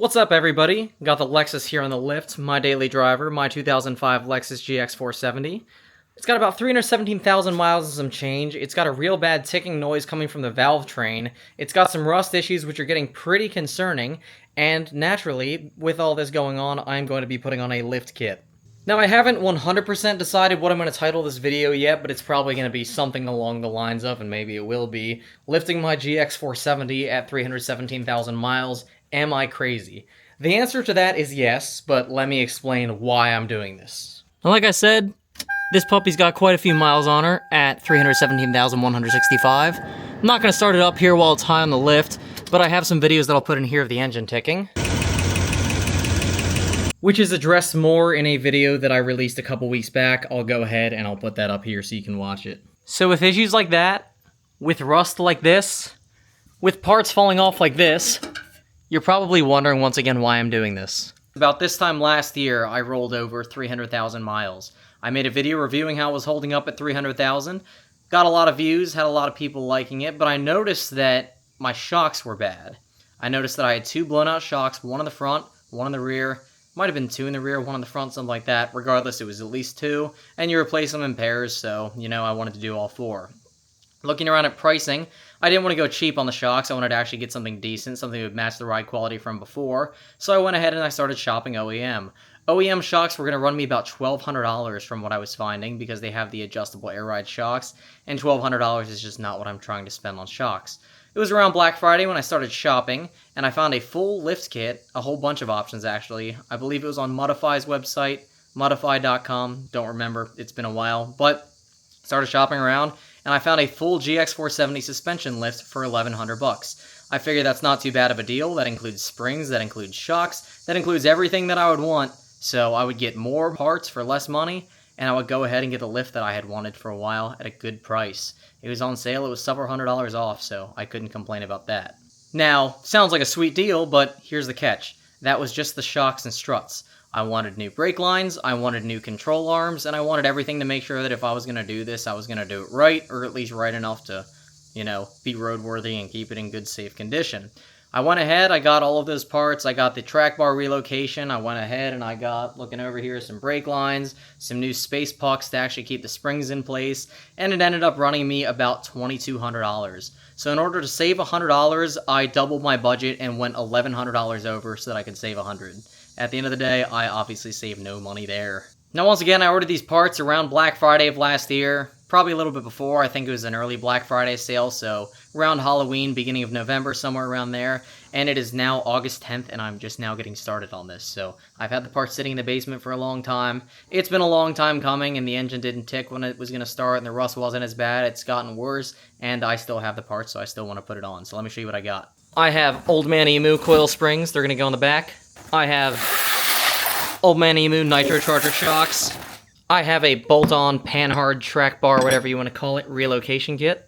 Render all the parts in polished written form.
What's up, everybody? Got the Lexus here on the lift, my daily driver, my 2005 Lexus GX470. It's got about 317,000 miles and some change. It's got a real bad ticking noise coming from the valve train. It's got some rust issues which are getting pretty concerning, and naturally, with all this going on, I'm going to be putting on a lift kit. Now, I haven't 100% decided what I'm going to title this video yet, but it's probably going to be something along the lines of, and maybe it will be, lifting my GX470 at 317,000 miles. Am I crazy? The answer to that is yes, but let me explain why I'm doing this. Like I said, this puppy's got quite a few miles on her at 317,165. I'm not going to start it up here while it's high on the lift, but I have some videos that I'll put in here of the engine ticking, which is addressed more in a video that I released a couple weeks back. I'll go ahead and I'll put that up here so you can watch it. So with issues like that, with rust like this, with parts falling off like this, you're probably wondering once again why I'm doing this. About this time last year, I rolled over 300,000 miles. I made a video reviewing how it was holding up at 300,000. Got a lot of views, had a lot of people liking it, but I noticed that my shocks were bad. I noticed that I had two blown out shocks, one in the front, one in the rear. Might have been two in the rear, one in the front, something like that. Regardless, it was at least two, and you replace them in pairs, so, I wanted to do all four. Looking around at pricing, I didn't want to go cheap on the shocks. I wanted to actually get something decent, something that would match the ride quality from before. So I went ahead and I started shopping OEM. OEM shocks were going to run me about $1,200 from what I was finding because they have the adjustable air ride shocks, and $1,200 is just not what I'm trying to spend on shocks. It was around Black Friday when I started shopping, and I found a full lift kit, a whole bunch of options actually. I believe it was on Modify's website, modify.com, don't remember, it's been a while, but started shopping around, and I found a full GX470 suspension lift for $1,100. I figured that's not too bad of a deal. That includes springs, that includes shocks, that includes everything that I would want, so I would get more parts for less money, and I would go ahead and get the lift that I had wanted for a while at a good price. It was on sale, it was several $100s off, so I couldn't complain about that. Now, sounds like a sweet deal, but here's the catch. That was just the shocks and struts. I wanted new brake lines, I wanted new control arms, and I wanted everything to make sure that if I was going to do this, I was going to do it right, or at least right enough to, be roadworthy and keep it in good, safe condition. I went ahead, I got all of those parts, I got the track bar relocation, I went ahead and I got, looking over here, some brake lines, some new space pucks to actually keep the springs in place, and it ended up running me about $2,200. So in order to save $100, I doubled my budget and went $1,100 over so that I could save $100. At the end of the day, I obviously saved no money there. Now once again, I ordered these parts around Black Friday of last year, probably a little bit before. I think it was an early Black Friday sale, so around Halloween, beginning of November, somewhere around there. And it is now August 10th, and I'm just now getting started on this. So I've had the parts sitting in the basement for a long time. It's been a long time coming, and the engine didn't tick when it was going to start, and the rust wasn't as bad. It's gotten worse, and I still have the parts, so I still want to put it on. So let me show you what I got. I have Old Man Emu coil springs. They're going to go on the back. I have Old Man Emu Nitro Charger shocks. I have a bolt-on pan-hard track bar, whatever you want to call it, relocation kit.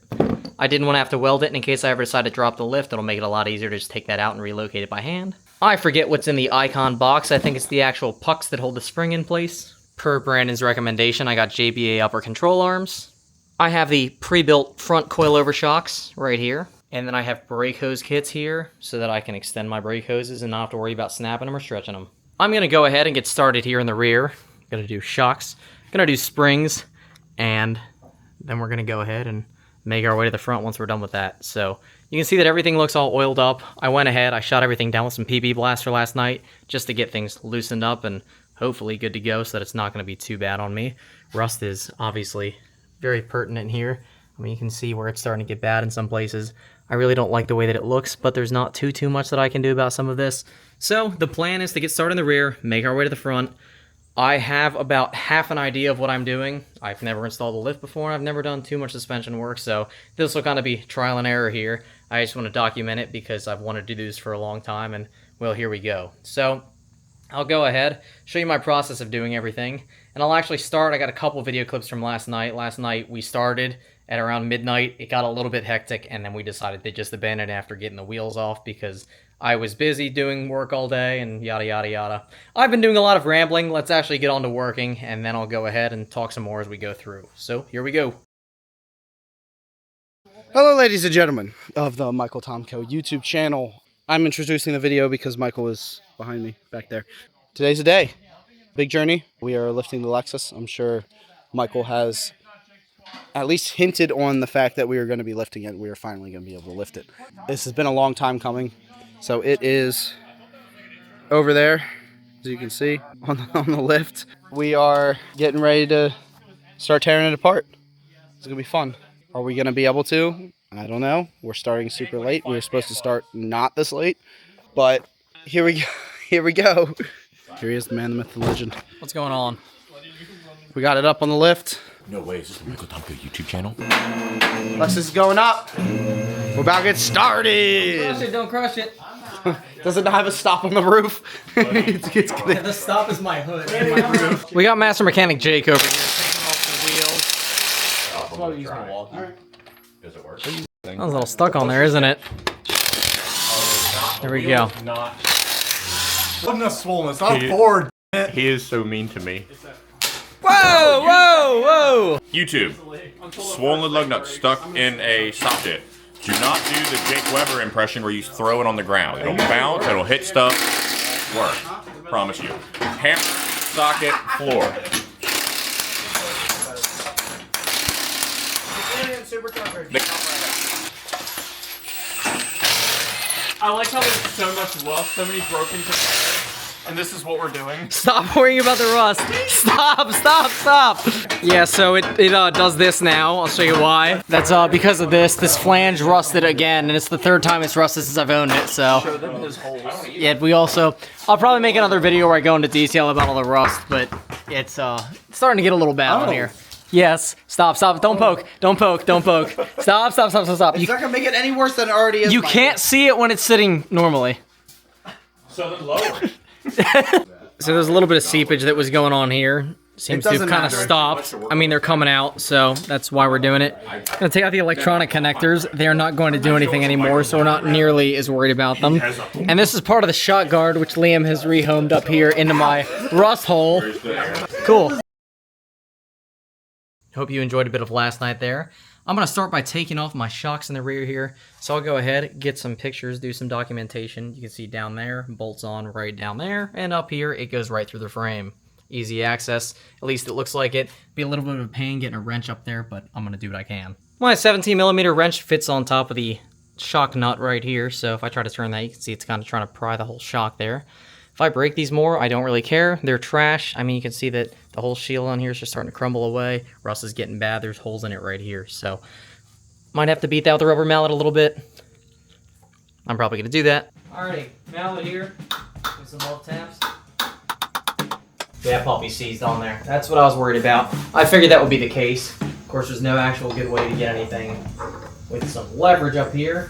I didn't want to have to weld it, and in case I ever decide to drop the lift, it'll make it a lot easier to just take that out and relocate it by hand. I forget what's in the Icon box. I think it's the actual pucks that hold the spring in place. Per Brandon's recommendation, I got JBA upper control arms. I have the pre-built front coilover shocks right here. And then I have brake hose kits here so that I can extend my brake hoses and not have to worry about snapping them or stretching them. I'm going to go ahead and get started here in the rear. Going to do shocks, going to do springs, and then we're going to go ahead and make our way to the front once we're done with that. So you can see that everything looks all oiled up. I went ahead, I shot everything down with some PB Blaster last night just to get things loosened up and hopefully good to go so that it's not going to be too bad on me. Rust is obviously very pertinent here. I mean, you can see where it's starting to get bad in some places. I really don't like the way that it looks, but there's not too much that I can do about some of this. So the plan is to get started in the rear, make our way to the front. I have about half an idea of what I'm doing. I've never installed a lift before, and I've never done too much suspension work, so this will kind of be trial and error here. I just want to document it because I've wanted to do this for a long time, and well, here we go. So I'll go ahead, show you my process of doing everything, and I'll actually start. I got a couple video clips from last night. Last night we started at around midnight. It got a little bit hectic, and then we decided to just abandon it after getting the wheels off because I was busy doing work all day and yada yada yada. I've been doing a lot of rambling. Let's actually get on to working, and then I'll go ahead and talk some more as we go through. So here we go. Hello ladies and gentlemen of the Michael Tomko YouTube channel. I'm introducing the video because Michael is behind me back there. Today's a day. Big journey. We are lifting the Lexus. I'm sure Michael has at least hinted on the fact that we are going to be lifting it. We are finally going to be able to lift it. This has been a long time coming. So it is over there, as you can see, on the lift. We are getting ready to start tearing it apart. It's going to be fun. Are we going to be able to? I don't know. We're starting super late. We were supposed to start not this late. But here we go. Here we go. Here he is, the man, the myth, the legend. What's going on? We got it up on the lift. No way, is this the Michael Tomko YouTube channel? Lexus is going up. We're about to get started. Crush it, don't crush it. Does it not have a stop on the roof? it's gonna... The stop is my hood and my roof. We got Master Mechanic Jake over here taking off the wheels. That's why we use Milwaukee. Does it work? That was a little stuck on there, isn't it? There we go. Wasn't a swollen, it's not forward. He is so mean to me. Whoa, whoa, whoa! YouTube. Swollen lug nut stuck in a socket. Do not do the Jake Weber impression where you throw it on the ground. It'll bounce, it'll hit stuff. Work. Promise you. Hammer, socket, floor. I like how there's so much rust, so many broken components, and this is what we're doing. Stop worrying about the rust. Stop, stop, stop. Yeah, so it does this now. I'll show you why. That's because of this. This flange rusted again, and it's the third time it's rusted since I've owned it, so. Show them his holes. Yeah, I'll probably make another video where I go into detail about all the rust, but it's starting to get a little bad on here. Yes. Stop, stop. Don't poke. Don't poke. Don't poke. Stop, stop, stop, stop, stop. It's not gonna make it any worse than it already is. You can't see it when it's sitting normally. So then lower. So there's a little bit of seepage that was going on here. Seems to have kind of stopped. I mean, they're coming out, so that's why we're doing it. I'm gonna take out the electronic connectors. They're not going to do anything anymore, so we're not nearly as worried about them. And this is part of the shot guard, which Liam has rehomed up here into my rust hole. Cool. Hope you enjoyed a bit of last night there. I'm going to start by taking off my shocks in the rear here. So I'll go ahead, get some pictures, do some documentation. You can see down there, bolts on right down there. And up here, it goes right through the frame. Easy access. At least it looks like it. Be a little bit of a pain getting a wrench up there, but I'm going to do what I can. My 17mm wrench fits on top of the shock nut right here. So if I try to turn that, you can see it's kind of trying to pry the whole shock there. If I break these more, I don't really care. They're trash. I mean, you can see that the whole shield on here is just starting to crumble away. Rust is getting bad. There's holes in it right here. So, might have to beat that with a rubber mallet a little bit. I'm probably going to do that. Alrighty, mallet here. With some love taps. Yeah, puppy seized on there. That's what I was worried about. I figured that would be the case. Of course, there's no actual good way to get anything with some leverage up here.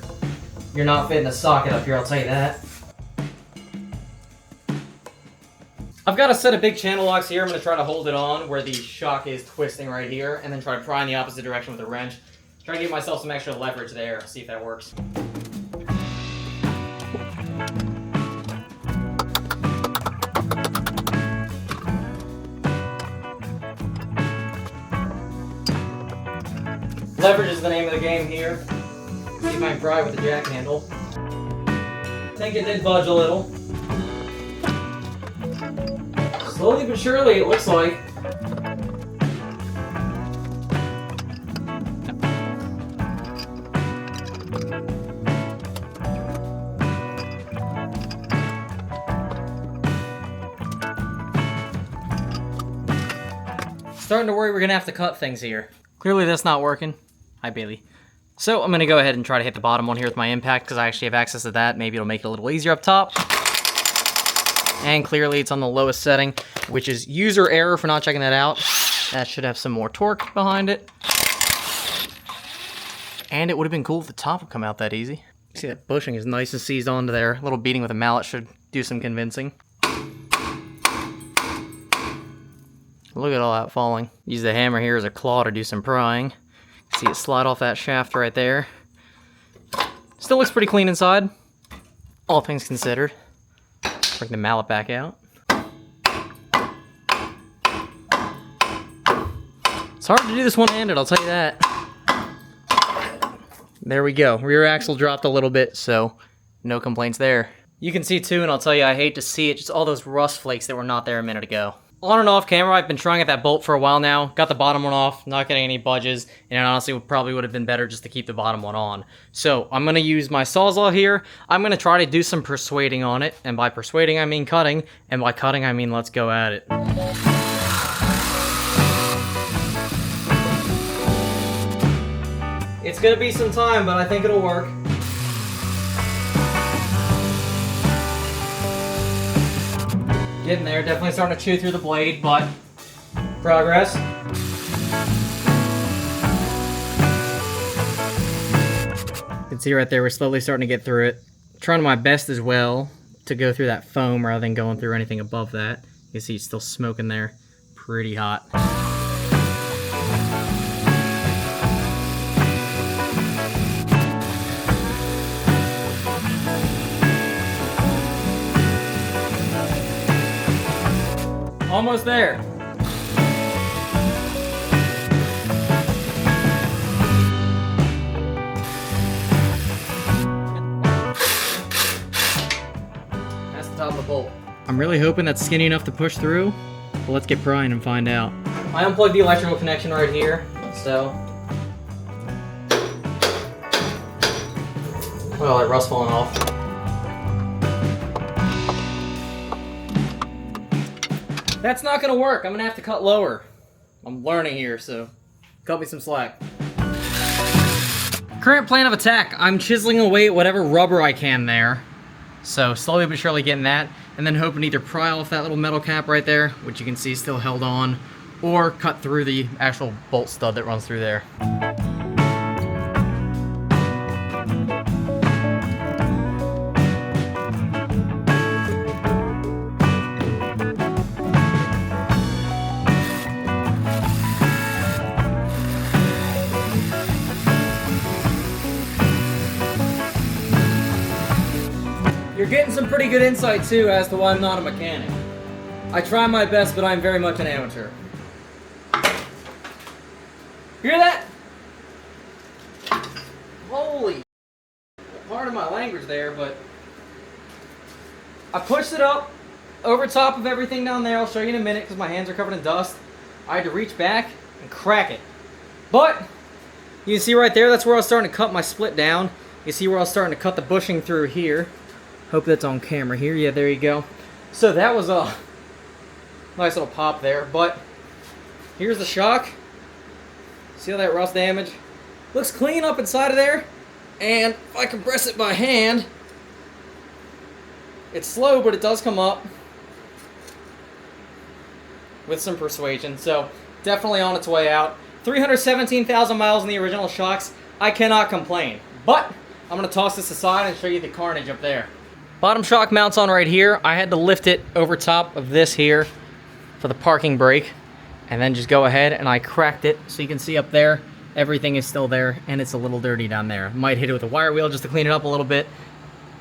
You're not fitting a socket up here, I'll tell you that. I've got a set of big channel locks here. I'm going to try to hold it on where the shock is twisting right here, and then try to pry in the opposite direction with a wrench. Try to give myself some extra leverage there. See if that works. Leverage is the name of the game here. See if I can pry with the jack handle. I think it did budge a little. Slowly but surely, it looks like. Starting to worry we're gonna have to cut things here. Clearly that's not working. Hi, Bailey. So I'm gonna go ahead and try to hit the bottom one here with my impact because I actually have access to that. Maybe it'll make it a little easier up top. And clearly it's on the lowest setting, which is user error for not checking that out. That should have some more torque behind it. And it would have been cool if the top would come out that easy. See, that bushing is nice and seized onto there. A little beating with a mallet should do some convincing. Look at all that falling. Use the hammer here as a claw to do some prying. See it slide off that shaft right there. Still looks pretty clean inside, all things considered. Bring the mallet back out. It's hard to do this one-handed, I'll tell you that. There we go. Rear axle dropped a little bit, so no complaints there. You can see too, and I'll tell you, I hate to see it, just all those rust flakes that were not there a minute ago. On and off camera, I've been trying at that bolt for a while now. Got the bottom one off, not getting any budges, and it honestly probably would have been better just to keep the bottom one on. So I'm gonna use my Sawzall here. I'm gonna try to do some persuading on it, and by persuading I mean cutting, and by cutting I mean let's go at it. It's gonna be some time, but I think it'll work. Getting there, definitely starting to chew through the blade, but progress. You can see right there, we're slowly starting to get through it. Trying my best as well to go through that foam rather than going through anything above that. You can see it's still smoking there, pretty hot. Almost there. That's the top of the bolt. I'm really hoping that's skinny enough to push through, but let's get prying and find out. I unplugged the electrical connection right here, so. Well, that rust falling off. That's not gonna work. I'm gonna have to cut lower. I'm learning here, so cut me some slack. Current plan of attack, I'm chiseling away at whatever rubber I can there. So slowly but surely getting that, and then hoping to either pry off that little metal cap right there, which you can see is still held on, or cut through the actual bolt stud that runs through there. You're getting some pretty good insight too as to why I'm not a mechanic. I try my best, but I'm very much an amateur. Hear that? Holy, pardon my language there, but I pushed it up over top of everything down there. I'll show you in a minute because my hands are covered in dust. I had to reach back and crack it. But you can see right there, that's where I was starting to cut my split down. You see where I was starting to cut the bushing through here. Hope that's on camera here. Yeah, there you go. So that was a nice little pop there, but here's the shock. See all that rust damage? Looks clean up inside of there, and if I compress it by hand, it's slow, but it does come up with some persuasion, so definitely on its way out. 317,000 miles in the original shocks. I cannot complain, but I'm going to toss this aside and show you the carnage up there. Bottom shock mounts on right here. I had to lift it over top of this here for the parking brake, and then just go ahead and I cracked it so you can see up there everything is still there, and it's a little dirty down there. Might hit it with a wire wheel just to clean it up a little bit,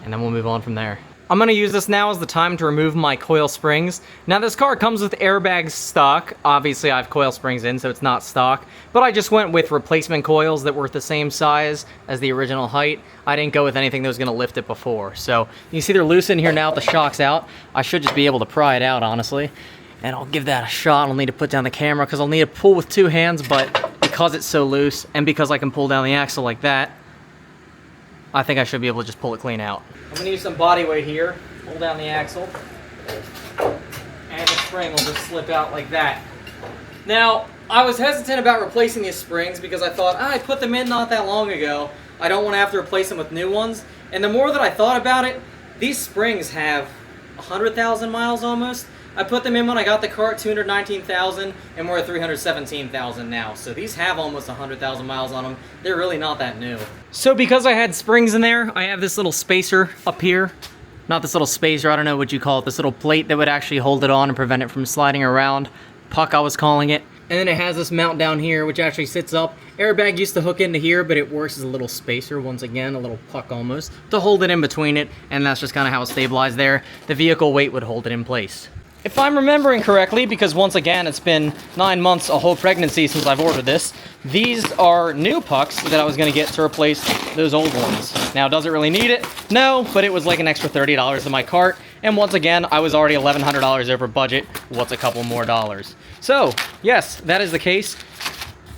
and then we'll move on from there. I'm going to use this now as the time to remove my coil springs. Now this car comes with airbags stock. Obviously I have coil springs in, so it's not stock. But I just went with replacement coils that were the same size as the original height. I didn't go with anything that was going to lift it before. So you see they're loose in here now, the shock's out. I should just be able to pry it out, honestly. And I'll give that a shot. I'll need to put down the camera because I'll need to pull with two hands, but because it's so loose and because I can pull down the axle like that, I think I should be able to just pull it clean out. I'm going to use some body weight here, pull down the axle, and the spring will just slip out like that. Now, I was hesitant about replacing these springs because I thought, I put them in not that long ago. I don't want to have to replace them with new ones. And the more that I thought about it, these springs have 100,000 miles almost. I put them in when I got the car at 219,000, and we're at 317,000 now. So these have almost 100,000 miles on them. They're really not that new. So because I had springs in there, I have this little spacer up here. Not this little spacer, I don't know what you call it. This little plate that would actually hold it on and prevent it from sliding around. Puck, I was calling it. And then it has this mount down here, which actually sits up. Airbag used to hook into here, but it works as a little spacer, once again, a little puck almost, to hold it in between it, and that's just kind of how it's stabilized there. The vehicle weight would hold it in place. If I'm remembering correctly, because once again, it's been 9 months, a whole pregnancy since I've ordered this, these are new pucks that I was gonna get to replace those old ones. Now, does it really need it? No, but it was like an extra $30 in my cart, and once again, I was already $1,100 over budget. What's a couple more dollars? So, yes, that is the case.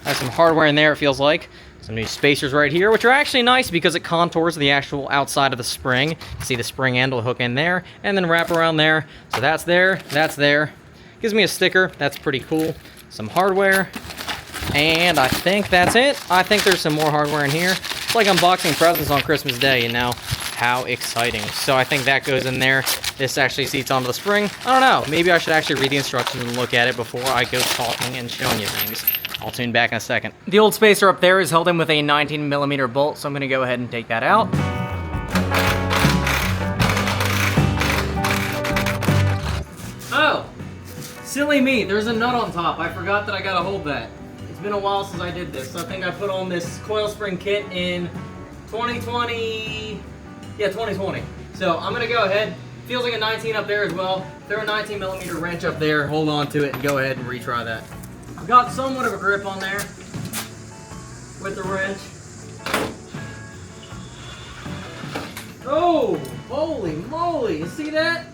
Has some hardware in there, it feels like. Some new spacers right here, which are actually nice because it contours the actual outside of the spring. See the spring end will hook in there and then wrap around there. So that's there, that's there. Gives me a sticker, that's pretty cool. Some hardware, and I think that's it. I think there's some more hardware in here. It's like unboxing presents on Christmas Day, you know? How exciting. So I think that goes in there. This actually seats onto the spring. I don't know, maybe I should actually read the instructions and look at it before I go talking and showing you things. I'll tune back in a second. The old spacer up there is held in with a 19mm bolt, so I'm gonna go ahead and take that out. Oh, silly me, there's a nut on top. I forgot that I gotta hold that. It's been a while since I did this. I think I put on this coil spring kit in 2020. Yeah, 2020. So I'm gonna go ahead. Feels like a 19 up there as well. Throw a 19mm wrench up there, hold on to it, and go ahead and retry that. I've got somewhat of a grip on there with the wrench. Oh, holy moly, you see that?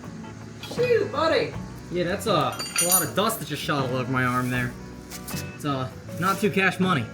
Shoot, buddy. Yeah, that's a lot of dust that just shot all over my arm there. It's not too cash money.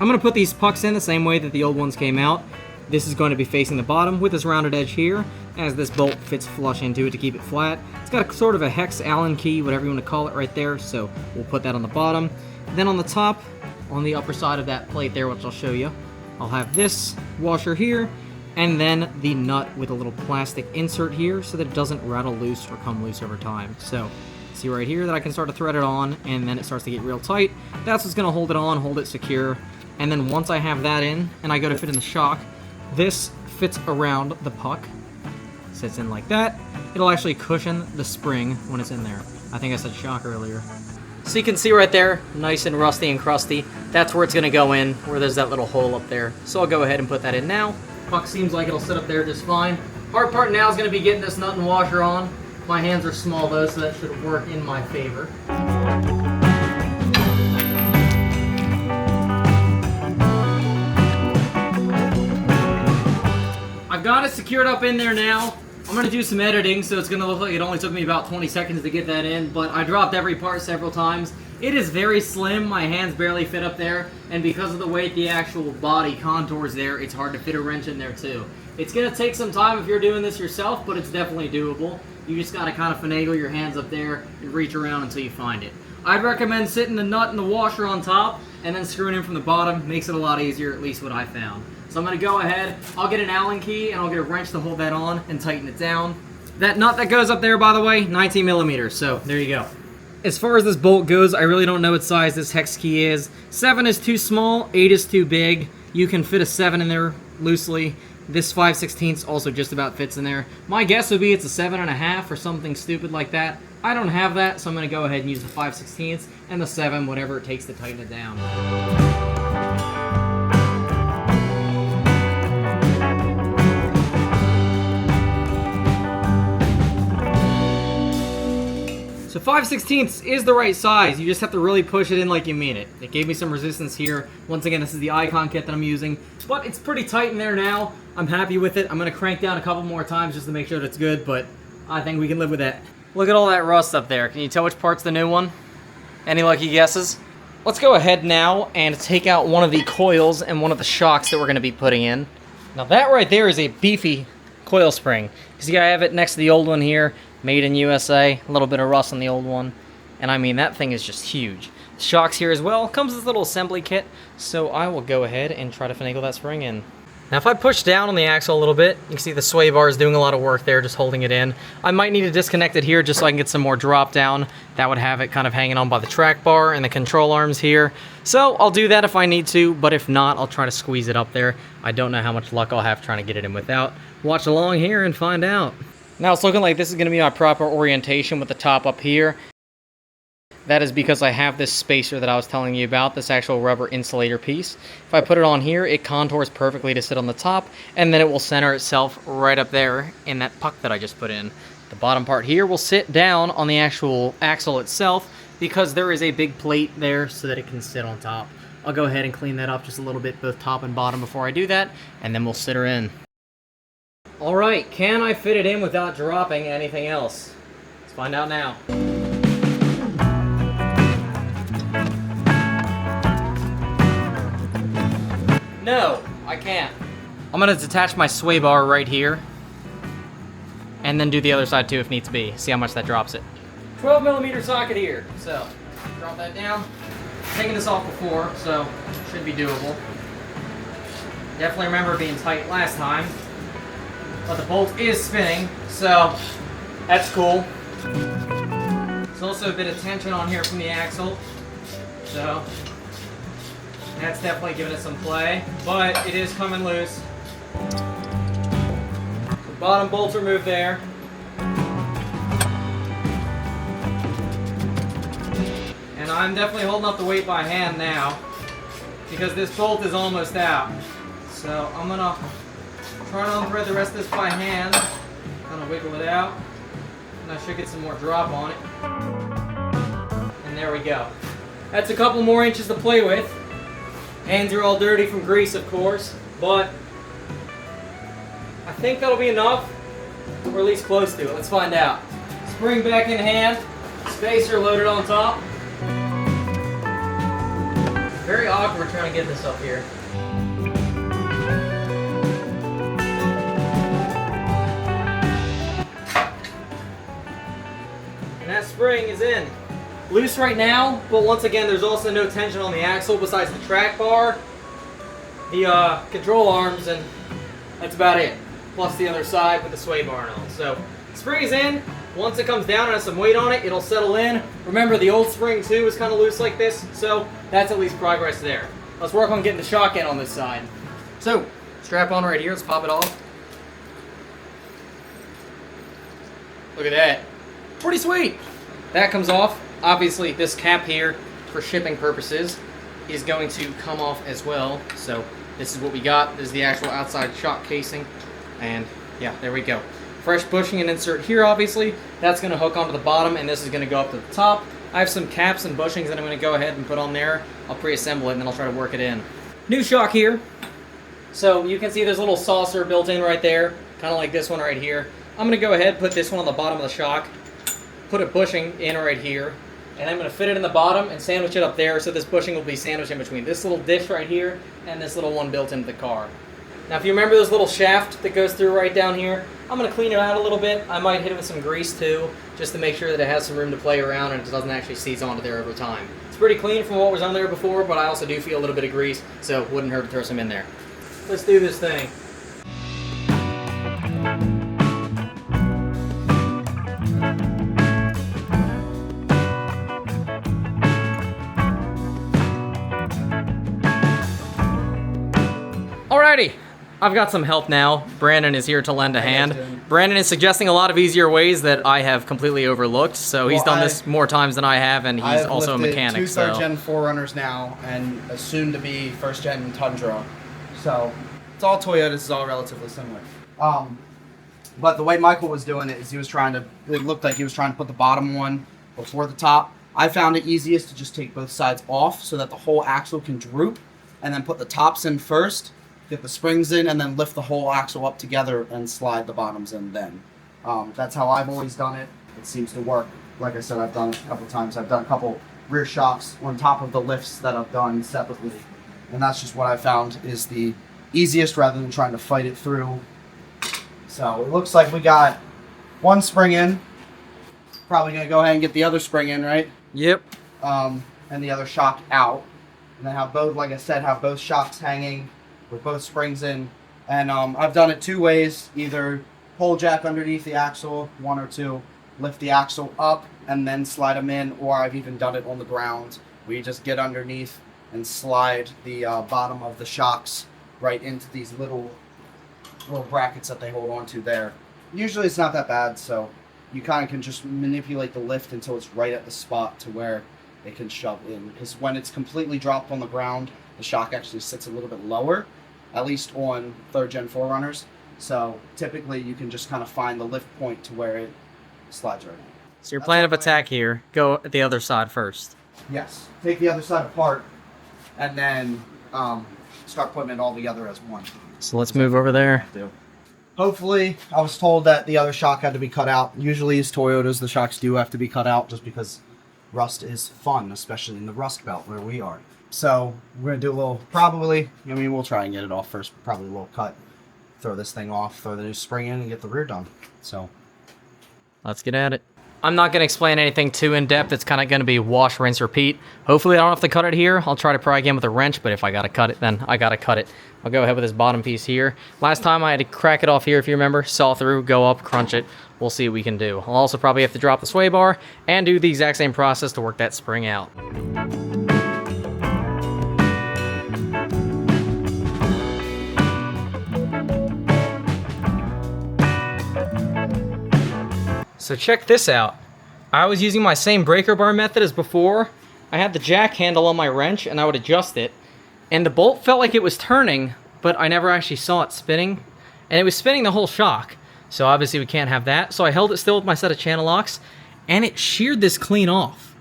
I'm gonna put these pucks in the same way that the old ones came out. This is going to be facing the bottom with this rounded edge here, as this bolt fits flush into it to keep it flat. It's got a sort of a hex Allen key, whatever you want to call it, right there, so we'll put that on the bottom. Then on the top, on the upper side of that plate there, which I'll show you, I'll have this washer here, and then the nut with a little plastic insert here so that it doesn't rattle loose or come loose over time. So, see right here that I can start to thread it on, and then it starts to get real tight. That's what's going to hold it on, hold it secure. And then once I have that in, and I go to fit in the shock, this fits around the puck, sits in like that. It'll actually cushion the spring when it's in there. I think I said shock earlier. So you can see right there, nice and rusty and crusty. That's where it's gonna go in, where there's that little hole up there. So I'll go ahead and put that in now. Puck seems like it'll sit up there just fine. Hard part now is gonna be getting this nut and washer on. My hands are small though, so that should work in my favor. I've got it secured up in there now. I'm gonna do some editing, so it's gonna look like it only took me about 20 seconds to get that in, but I dropped every part several times. It is very slim, my hands barely fit up there, and because of the weight the actual body contours there, it's hard to fit a wrench in there too. It's gonna take some time if you're doing this yourself, but it's definitely doable. You just gotta kind of finagle your hands up there and reach around until you find it. I'd recommend sitting the nut and the washer on top, and then screwing in from the bottom. Makes it a lot easier, at least what I found. So I'm gonna go ahead, I'll get an Allen key, and I'll get a wrench to hold that on and tighten it down. That nut that goes up there, by the way, 19mm, so there you go. As far as this bolt goes, I really don't know what size this hex key is. 7 is too small, 8 is too big. You can fit a 7 in there loosely. This 5/16 also just about fits in there. My guess would be it's a 7.5 or something stupid like that. I don't have that, so I'm gonna go ahead and use the 5/16 and the 7, whatever it takes to tighten it down. So 5/16 is the right size. You just have to really push it in like you mean it. It gave me some resistance here. Once again, this is the Icon kit that I'm using, but it's pretty tight in there now. I'm happy with it. I'm gonna crank down a couple more times just to make sure that it's good, but I think we can live with that. Look at all that rust up there. Can you tell which part's the new one? Any lucky guesses? Let's go ahead now and take out one of the coils and one of the shocks that we're gonna be putting in. Now that right there is a beefy coil spring. You see I have it next to the old one here. Made in USA, a little bit of rust on the old one. And I mean, that thing is just huge. The shocks here as well. Comes with this little assembly kit. So I will go ahead and try to finagle that spring in. Now if I push down on the axle a little bit, you can see the sway bar is doing a lot of work there, just holding it in. I might need to disconnect it here just so I can get some more drop down. That would have it kind of hanging on by the track bar and the control arms here. So I'll do that if I need to, but if not, I'll try to squeeze it up there. I don't know how much luck I'll have trying to get it in without. Watch along here and find out. Now it's looking like this is going to be my proper orientation with the top up here. That is because I have this spacer that I was telling you about, this actual rubber insulator piece. If I put it on here, it contours perfectly to sit on the top, and then it will center itself right up there in that puck that I just put in. The bottom part here will sit down on the actual axle itself because there is a big plate there so that it can sit on top. I'll go ahead and clean that up just a little bit, both top and bottom, before I do that, and then we'll sit her in. All right, can I fit it in without dropping anything else? Let's find out now. No, I can't. I'm gonna detach my sway bar right here, and then do the other side too if needs be. See how much that drops it. 12mm socket here, so drop that down. Taking this off before, so should be doable. Definitely remember being tight last time, but the bolt is spinning, so that's cool. There's also a bit of tension on here from the axle, so that's definitely giving it some play, but it is coming loose. The bottom bolts are moved there. And I'm definitely holding up the weight by hand now because this bolt is almost out. So I'm gonna try to unthread the rest of this by hand, kind of wiggle it out, and I should get some more drop on it. And there we go. That's a couple more inches to play with. Hands are all dirty from grease, of course, but I think that'll be enough, or at least close to it. Let's find out. Spring back in hand, spacer loaded on top. Very awkward trying to get this up here. And that spring is in. Loose right now, but once again, there's also no tension on the axle besides the track bar, the control arms, and that's about it. Plus the other side with the sway bar and all. So, spring is in. Once it comes down and has some weight on it, it'll settle in. Remember, the old spring too was kind of loose like this, so that's at least progress there. Let's work on getting the shock in on this side. So, strap on right here, let's pop it off. Look at that. Pretty sweet. That comes off. Obviously, this cap here, for shipping purposes, is going to come off as well. So, this is what we got. This is the actual outside shock casing. And, yeah, there we go. Fresh bushing and insert here, obviously. That's going to hook onto the bottom, and this is going to go up to the top. I have some caps and bushings that I'm going to go ahead and put on there. I'll pre-assemble it, and then I'll try to work it in. New shock here. So, you can see there's a little saucer built in right there, kind of like this one right here. I'm going to go ahead and put this one on the bottom of the shock, put a bushing in right here, and I'm going to fit it in the bottom and sandwich it up there, so this bushing will be sandwiched in between this little dish right here and this little one built into the car. Now, if you remember this little shaft that goes through right down here, I'm going to clean it out a little bit. I might hit it with some grease too, just to make sure that it has some room to play around and it doesn't actually seize onto there over time. It's pretty clean from what was on there before, but I also do feel a little bit of grease, so it wouldn't hurt to throw some in there. Let's do this thing. Alrighty, I've got some help now. Brandon is here to lend a hand. Brandon is suggesting a lot of easier ways that I have completely overlooked, so he's done this more times than I have, and he's also a mechanic. Two third-gen 4Runners now, and a soon-to-be first-gen Tundra. So, it's all Toyotas, it's all relatively similar. But the way Michael was doing it is it looked like he was trying to put the bottom one before the top. I found it easiest to just take both sides off so that the whole axle can droop, and then put the tops in first, get the springs in, and then lift the whole axle up together and slide the bottoms in then. That's how I've always done it. It seems to work. Like I said, I've done it a couple times. I've done a couple rear shocks on top of the lifts that I've done separately. And that's just what I found is the easiest rather than trying to fight it through. So it looks like we got one spring in. Probably going to go ahead and get the other spring in, right? Yep. And the other shock out. And then have both, like I said, have both shocks hanging with both springs in. And I've done it two ways, either pole jack underneath the axle, one or two, lift the axle up and then slide them in, or I've even done it on the ground where you just get underneath and slide the bottom of the shocks right into these little brackets that they hold on to there. Usually it's not that bad, so you kind of can just manipulate the lift until it's right at the spot to where it can shove in. Because when it's completely dropped on the ground, the shock actually sits a little bit lower, at least on third gen 4Runners. So typically you can just kind of find the lift point to where slides right. So your plan of attack here, go at the other side first. Yes. Take the other side apart, and then start putting it all together as one. So let's move over there. Hopefully, I was told that the other shock had to be cut out. Usually, as Toyotas, the shocks do have to be cut out just because rust is fun, especially in the Rust Belt where we are. So we're gonna do a little, we'll try and get it off first. Probably a little cut. Throw this thing off, throw the new spring in, and get the rear done. So let's get at it. I'm not going to explain anything too in-depth. It's kind of going to be wash, rinse, repeat. Hopefully I don't have to cut it here. I'll try to pry again with a wrench, but if I got to cut it, then I got to cut it. I'll go ahead with this bottom piece here. Last time I had to crack it off here, if you remember. Saw through, go up, crunch it. We'll see what we can do. I'll also probably have to drop the sway bar and do the exact same process to work that spring out. So check this out. I was using my same breaker bar method as before. I had the jack handle on my wrench and I would adjust it. And the bolt felt like it was turning, but I never actually saw it spinning. And it was spinning the whole shock. So obviously we can't have that. So I held it still with my set of channel locks and it sheared this clean off,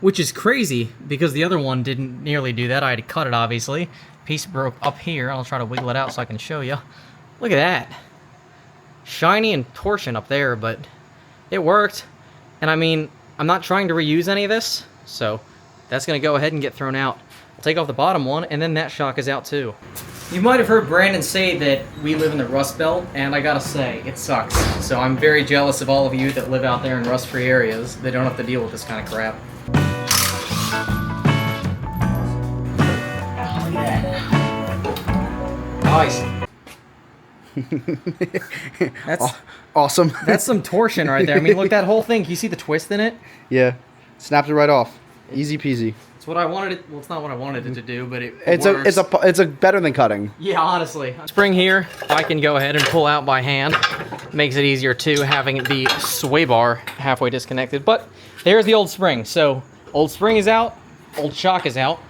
which is crazy because the other one didn't nearly do that. I had to cut it, obviously. Piece broke up here. I'll try to wiggle it out so I can show you. Look at that. Shiny and torsion up there, but it worked. And I mean, I'm not trying to reuse any of this, so that's gonna go ahead and get thrown out. I'll take off the bottom one, and then that shock is out too. You might have heard Brandon say that we live in the Rust Belt, and I gotta say, it sucks. So I'm very jealous of all of you that live out there in rust-free areas that don't have to deal with this kind of crap. Oh, yeah. Nice. That's awesome. That's some torsion right there. I mean, look, that whole thing. You see the twist in it? Yeah, snapped it right off. Easy peasy. It's what I wanted it. Well, it's not what I wanted it to do, but it It's a better than cutting. Yeah, honestly. Spring here, I can go ahead and pull out by hand. Makes it easier too, having the sway bar halfway disconnected. But there's the old spring. So old spring is out, old shock is out.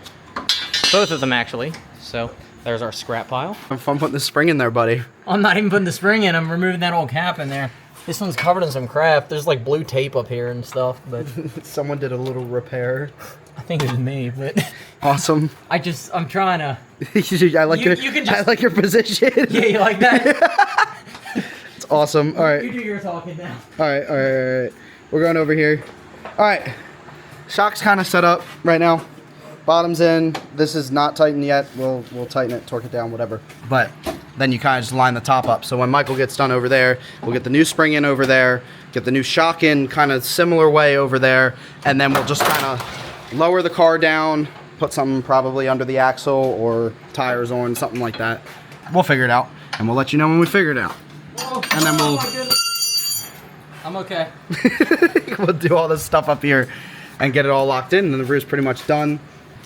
Both of them actually. So there's our scrap pile. Have fun putting the spring in there, buddy. I'm not even putting the spring in. I'm removing that old cap in there. This one's covered in some crap. There's like blue tape up here and stuff, but someone did a little repair. I think it was me, but awesome. I'm trying to. I like your position. Yeah, you like that? It's awesome. All right. You do your talking now. All right. We're going over here. All right. Shock's kind of set up right now. Bottom's in. This is not tightened yet. We'll tighten it, torque it down, whatever. But then you kind of just line the top up. So when Michael gets done over there, we'll get the new spring in over there, get the new shock in kind of similar way over there, and then we'll just kind of lower the car down, put something probably under the axle or tires on, something like that. We'll figure it out, and we'll let you know when we figure it out. Whoa, and then we'll... I'm okay. We'll do all this stuff up here and get it all locked in, and the rear's pretty much done.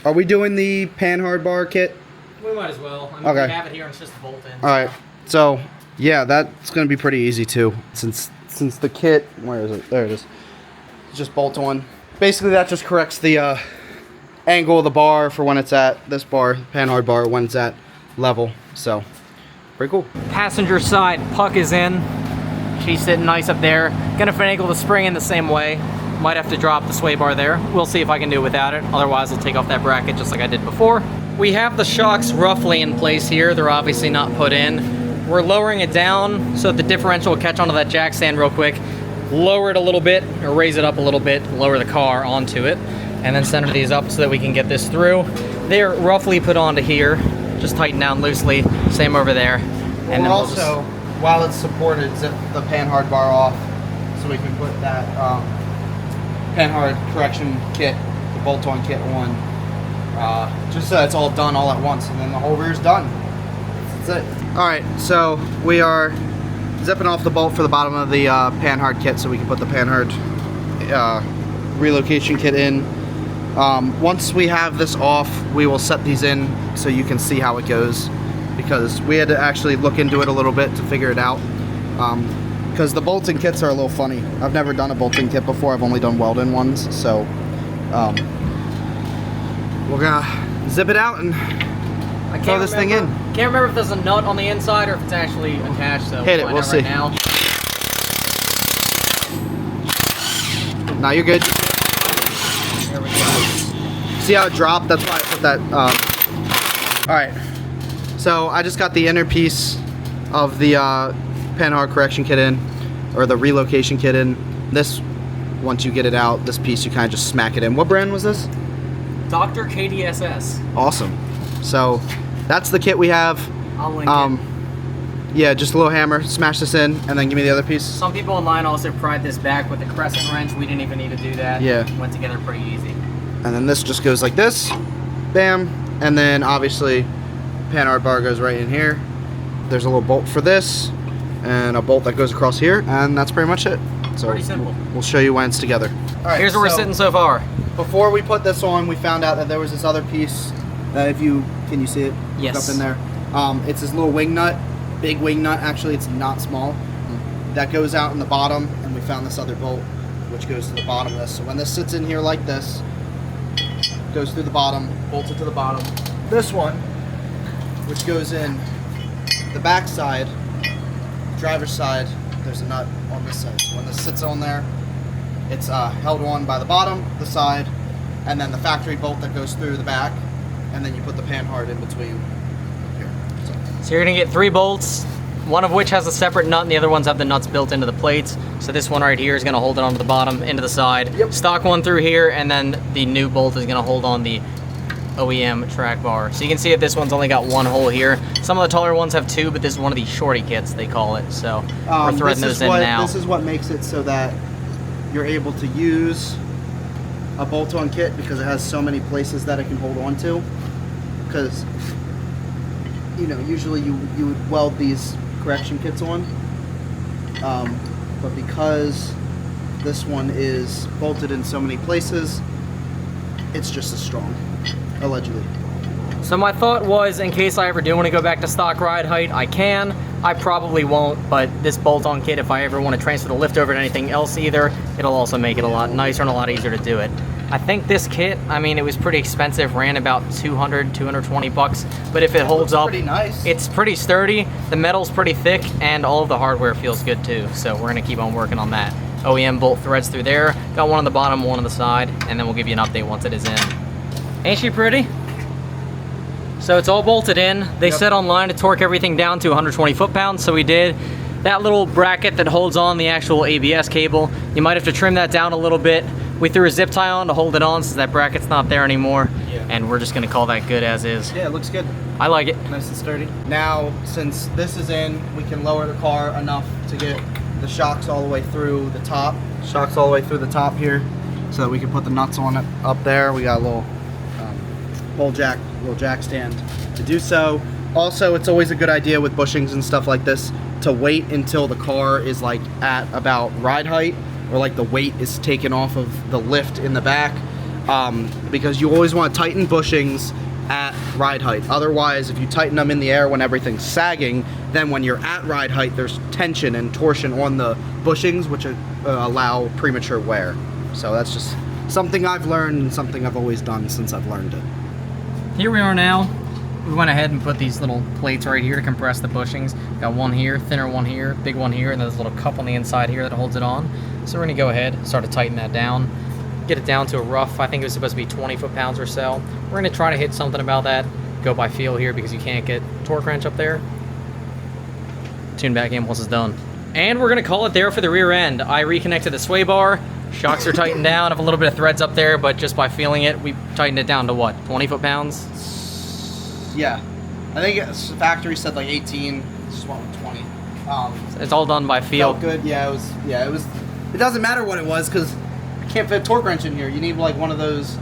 Are we doing the panhard bar kit? We might as well. I mean, okay. We have it here and it's just a bolt in. All right. So, yeah, that's going to be pretty easy too. Since the kit, where is it? There it is. It's just bolt on. Basically, that just corrects the angle of the bar for when it's at this bar, panhard bar, when it's at level. So, pretty cool. Passenger side puck is in. She's sitting nice up there. Gonna finagle the spring in the same way. Might have to drop the sway bar there. We'll see if I can do it without it. Otherwise, I'll take off that bracket just like I did before. We have the shocks roughly in place here. They're obviously not put in. We're lowering it down so that the differential will catch onto that jack stand real quick. Lower it a little bit, or raise it up a little bit, lower the car onto it, and then center these up so that we can get this through. They're roughly put onto here. Just tighten down loosely. Same over there. And then also, while it's supported, zip the panhard bar off so we can put that panhard correction kit, the bolt-on kit on, just so it's all done all at once, and then the whole rear's done. That's it. All right, so we are zipping off the bolt for the bottom of the panhard kit so we can put the panhard relocation kit in. Once we have this off, we will set these in so you can see how it goes, because we had to actually look into it a little bit to figure it out. Because the bolting kits are a little funny. I've never done a bolting kit before. I've only done weld-in ones. So we're gonna zip it out and throw this thing in. Can't remember if there's a nut on the inside or if it's actually attached. So hit it. We'll see. Right now. Now you're good. There we go. See how it dropped? That's why I put that. All right. So I just got the inner piece of the panhard correction kit in, or the relocation kit in. This, once you get it out, this piece you kind of just smack it in. What brand was this? Dr. KDSS. Awesome. So that's the kit we have. I'll link it. Yeah, just a little hammer, smash this in, and then give me the other piece. Some people online also pried this back with a crescent wrench. We didn't even need to do that. Yeah. Went together pretty easy. And then this just goes like this, bam, and then obviously panhard bar goes right in here. There's a little bolt for this, and a bolt that goes across here, and that's pretty much it. So Pretty simple. We'll show you when it's together. All right, Here's where we're sitting so far. Before we put this on, we found out that there was this other piece that can you see it? Yes. Up in there. It's this little wing nut, big wing nut. Actually, it's not small. That goes out in the bottom, and we found this other bolt, which goes to the bottom of this. So when this sits in here like this, goes through the bottom, bolts it to the bottom. This one, which goes in the back side, driver's side, there's a nut on this side. So when this sits on there, it's held on by the bottom, the side, and then the factory bolt that goes through the back, and then you put the panhard in between here. So you're gonna get 3 bolts, one of which has a separate nut and the other ones have the nuts built into the plates. So this one right here is gonna hold it onto the bottom, into the side. Yep. Stock one through here, and then the new bolt is gonna hold on the OEM track bar. So you can see that this one's only got 1 hole here. Some of the taller ones have 2, but this is one of the shorty kits, they call it. So we're threading those in now. This is what makes it so that you're able to use a bolt-on kit because it has so many places that it can hold on to. Because, you know, usually you would weld these correction kits on, but because this one is bolted in so many places, it's just as strong, allegedly. So my thought was, in case I ever do want to go back to stock ride height, I can. I probably won't, but this bolt-on kit, if I ever want to transfer the lift over to anything else either, it'll also make it a lot nicer and a lot easier to do it. I think this kit, I mean, it was pretty expensive, ran about 220 bucks, but if it holds up, pretty nice. It's pretty sturdy, the metal's pretty thick, and all of the hardware feels good too, so we're gonna keep on working on that. OEM bolt threads through there, got one on the bottom, one on the side, and then we'll give you an update once it is in. Ain't she pretty? So it's all bolted in. They said online to torque everything down to 120 foot-pounds, so we did. That little bracket that holds on the actual ABS cable, you might have to trim that down a little bit. We threw a zip tie on to hold it on since that bracket's not there anymore, and we're just gonna call that good as is. Yeah, it looks good. I like it. Nice and sturdy. Now, since this is in, we can lower the car enough to get the shocks all the way through the top. Shocks all the way through the top here, so that we can put the nuts on it up there. We got a little pole jack, little jack stand to do so. Also, it's always a good idea with bushings and stuff like this to wait until the car is like at about ride height, or like the weight is taken off of the lift in the back, because you always want to tighten bushings at ride height. Otherwise, if you tighten them in the air when everything's sagging, then when you're at ride height, there's tension and torsion on the bushings, which allow premature wear. So that's just something I've learned and something I've always done since I've learned it. Here we are now. We went ahead and put these little plates right here to compress the bushings. Got one here, thinner one here, big one here, and there's a little cup on the inside here that holds it on. So we're gonna go ahead and start to tighten that down. Get it down to a rough, I think it was supposed to be 20 foot-pounds or so. We're gonna try to hit something about that. Go by feel here because you can't get torque wrench up there. Tune back in once it's done. And we're gonna call it there for the rear end. I reconnected the sway bar. Shocks are tightened down. I have a little bit of threads up there, but just by feeling it, we tightened it down to what, 20 foot-pounds? Yeah, I think the factory said like 18. It's just went with 20. It's all done by feel. Felt good. Yeah, it was. Yeah, it was. It doesn't matter what it was because I can't fit a torque wrench in here. You need like one of those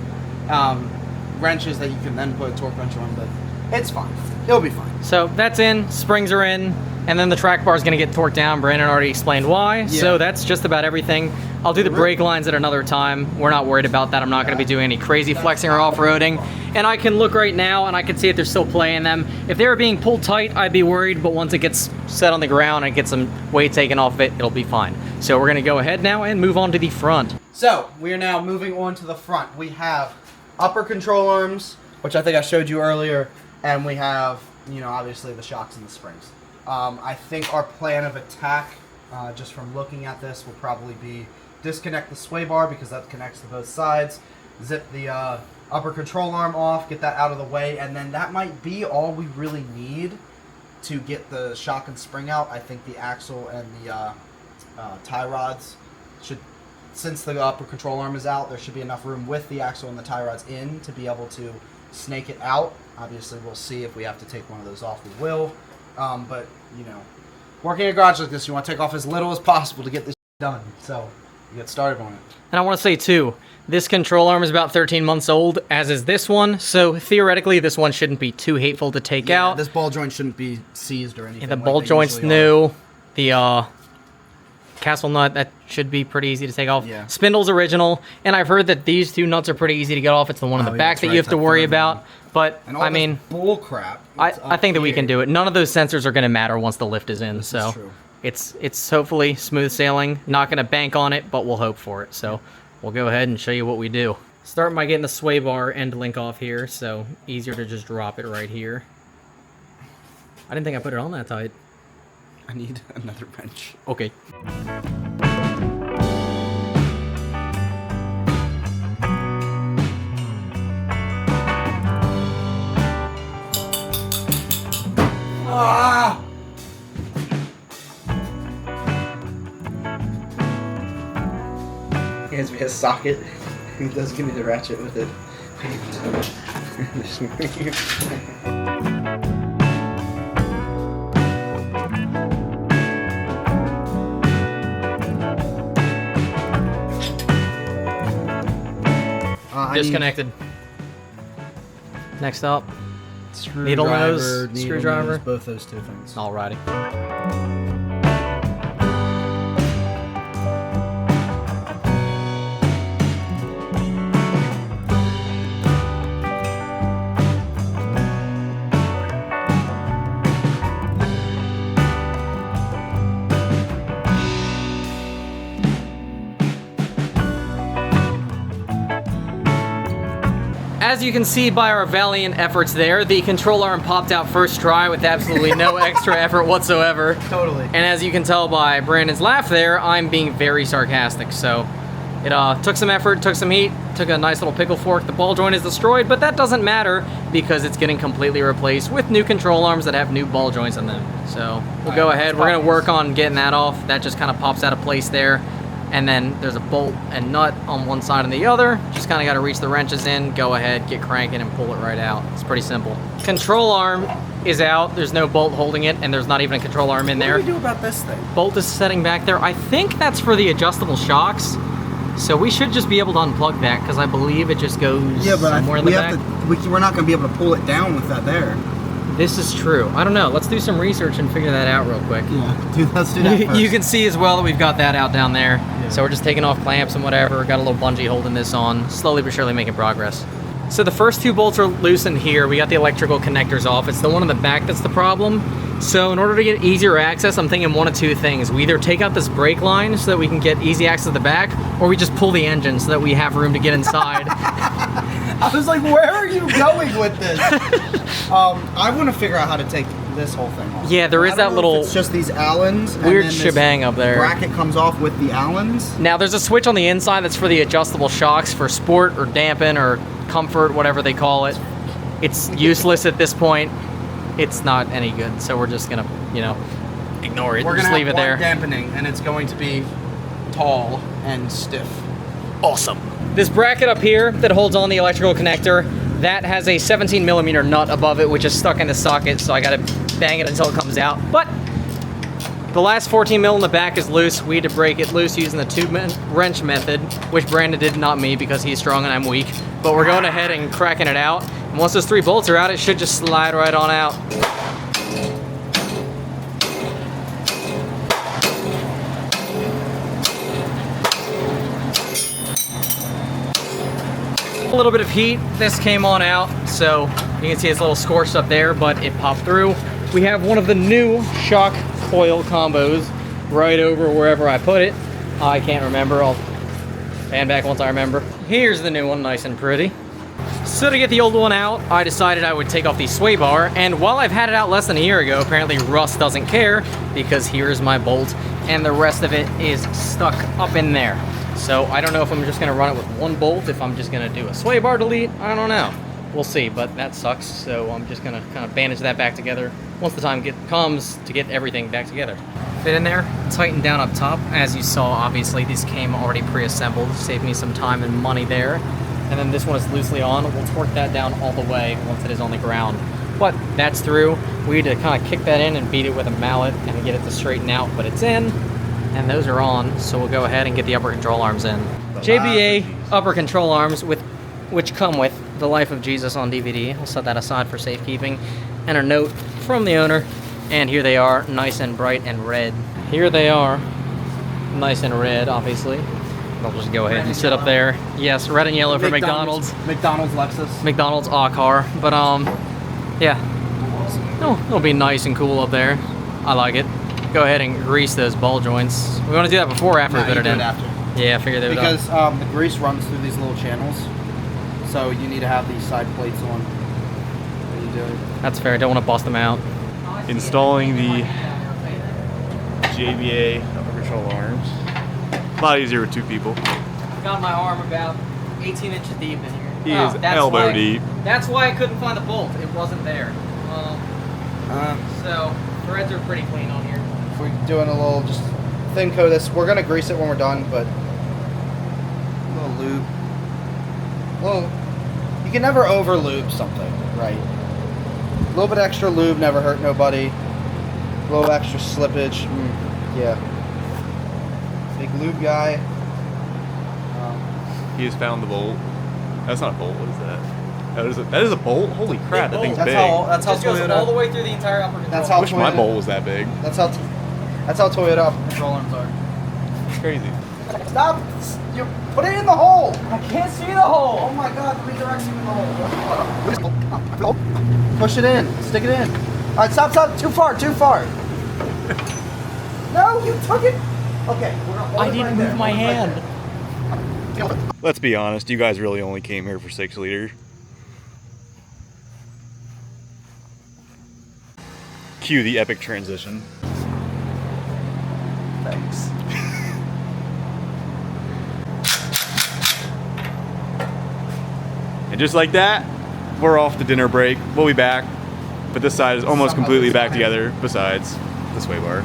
wrenches that you can then put a torque wrench on. But it's fine. It'll be fine. So that's in. Springs are in. And then the track bar is going to get torqued down. Brandon already explained why. Yeah. So that's just about everything. I'll do the brake lines at another time. We're not worried about that. I'm not going to be doing any crazy flexing or off-roading. And I can look right now and I can see if they're still playing them. If they were being pulled tight, I'd be worried. But once it gets set on the ground and gets some weight taken off of it, it'll be fine. So we're going to go ahead now and move on to the front. So we are now moving on to the front. We have upper control arms, which I think I showed you earlier. And we have, you know, obviously the shocks and the springs. I think our plan of attack, just from looking at this, will probably be disconnect the sway bar because that connects to both sides. Zip the upper control arm off, get that out of the way, and then that might be all we really need to get the shock and spring out. I think the axle and the tie rods should, since the upper control arm is out, there should be enough room with the axle and the tie rods in to be able to snake it out. Obviously, we'll see if we have to take one of those off, we will. But, you know, working in a garage like this, you want to take off as little as possible to get this done. So, you get started on it. And I want to say, too, this control arm is about 13 months old, as is this one. So, theoretically, this one shouldn't be too hateful to take out. This ball joint shouldn't be seized or anything. Yeah, the ball joint's new. The castle nut, that should be pretty easy to take off. Yeah. Spindle's original. And I've heard that these two nuts are pretty easy to get off. It's the one in the back that you have to worry about. But, I mean, bull crap. I think that we can do it. None of those sensors are going to matter once the lift is in. This so is true. It's hopefully smooth sailing. Not going to bank on it, but we'll hope for it. So we'll go ahead and show you what we do. Starting by getting the sway bar end link off here, so easier to just drop it right here. I didn't think I put it on that tight. I need another wrench. Okay. Ah! He hands me a socket. He does give me the ratchet with it. Disconnected. Next up, needle nose, screwdriver. Both those two things. Alrighty. As you can see by our valiant efforts there, the control arm popped out first try with absolutely no extra effort whatsoever. Totally. And as you can tell by Brandon's laugh there, I'm being very sarcastic. So it took some effort, took some heat, took a nice little pickle fork. The ball joint is destroyed, but that doesn't matter because it's getting completely replaced with new control arms that have new ball joints in them. So we'll go ahead. We're going to work on getting that off. That just kind of pops out of place there. And then there's a bolt and nut on one side and the other. Just kind of got to reach the wrenches in, go ahead, get cranking, and pull it right out. It's pretty simple. Control arm is out. There's no bolt holding it, and there's not even a control arm in there. What do we do about this thing? Bolt is setting back there. I think that's for the adjustable shocks. So we should just be able to unplug that, because I believe it just goes somewhere in the back. We're not going to be able to pull it down with that there. This is true. I don't know. Let's do some research and figure that out real quick. Yeah, dude, let's do that first. You can see as well that we've got that out down there. Yeah. So we're just taking off clamps and whatever. Got a little bungee holding this on. Slowly but surely making progress. So the first two bolts are loosened here. We got the electrical connectors off. It's the one in the back that's the problem. So in order to get easier access, I'm thinking one of two things. We either take out this brake line so that we can get easy access to the back, or we just pull the engine so that we have room to get inside. I was like, where are you going with this? I want to figure out how to take this whole thing off. Yeah, there is that little... It's just these Allens. Weird and then shebang up there. Bracket comes off with the Allens. Now, there's a switch on the inside that's for the adjustable shocks for sport or dampen or comfort, whatever they call it. It's useless at this point. It's not any good, so we're just gonna, you know, ignore it. We're just gonna leave have it there. dampening, and it's going to be tall and stiff. Awesome. This bracket up here that holds on the electrical connector, that has a 17mm nut above it, which is stuck in the socket, so I gotta bang it until it comes out. But the last 14mm in the back is loose. We had to break it loose using the tube wrench method, which Brandon did, not me, because he's strong and I'm weak. But we're going ahead and cracking it out. And once those 3 bolts are out, it should just slide right on out. A little bit of heat, this came on out, so you can see it's a little scorched up there, but it popped through. We have one of the new shock coil combos right over wherever I put it. I can't remember, I'll pan back once I remember. Here's the new one, nice and pretty. So to get the old one out, I decided I would take off the sway bar, and while I've had it out less than a year ago, apparently Russ doesn't care, because here's my bolt, and the rest of it is stuck up in there. So I don't know if I'm just gonna run it with one bolt, if I'm just gonna do a sway bar delete, I don't know. We'll see, but that sucks, so I'm just gonna kind of bandage that back together once the time comes to get everything back together. Fit in there, tighten down up top. As you saw, obviously, these came already pre-assembled, saved me some time and money there. And then this one is loosely on. We'll torque that down all the way once it is on the ground. But that's through. We need to kind of kick that in and beat it with a mallet and get it to straighten out, but it's in, and those are on, so we'll go ahead and get the upper control arms in. JBA upper control arms, which come with The Life of Jesus on DVD. I'll set that aside for safekeeping. And a note from the owner. And here they are, nice and bright and red. Here they are, nice and red, obviously. I'll just go ahead and sit up there. Yes, red and yellow for McDonald's. McDonald's Lexus. McDonald's car. But, yeah. It'll be nice and cool up there. I like it. Go ahead and grease those ball joints. We want to do that before or after we put it in? After. Yeah, I figured they would. Because the grease runs through these little channels. So you need to have these side plates on when you do it. That's fair. I don't want to bust them out. Installing the JBA upper control arms. A lot easier with two people. Got my arm about 18 inches deep in here. He is elbow deep. That's why I couldn't find the bolt. It wasn't there. So threads are pretty clean on here. We're doing a little just thin coat of this. We're gonna grease it when we're done, but a little lube. Well, you can never over lube something, right? A little bit extra lube never hurt nobody. A little extra slippage, yeah. Big lube guy. He has found the bolt. That's not a bolt. What is that? That is a bolt. Holy crap! That thing's That's big. how Just goes Toyota. all the way through the entire upper control. That's I how wish my Toyota- bolt was that big. That's how Toyota upper control arms are. It's crazy. Stop! You put it in the hole. I can't see the hole. Oh my God! Redirect you in the hole. Push it in. Stick it in. All right, stop! Too far! No, you took it. Okay, we're gonna hold I it didn't right move there. my Hold it right hand. there. Let's be honest. You guys really only came here for 6-liter. Cue the epic transition. Thanks. And just like that, we're off the dinner break. We'll be back, but this side is almost completely back together, besides the sway bar.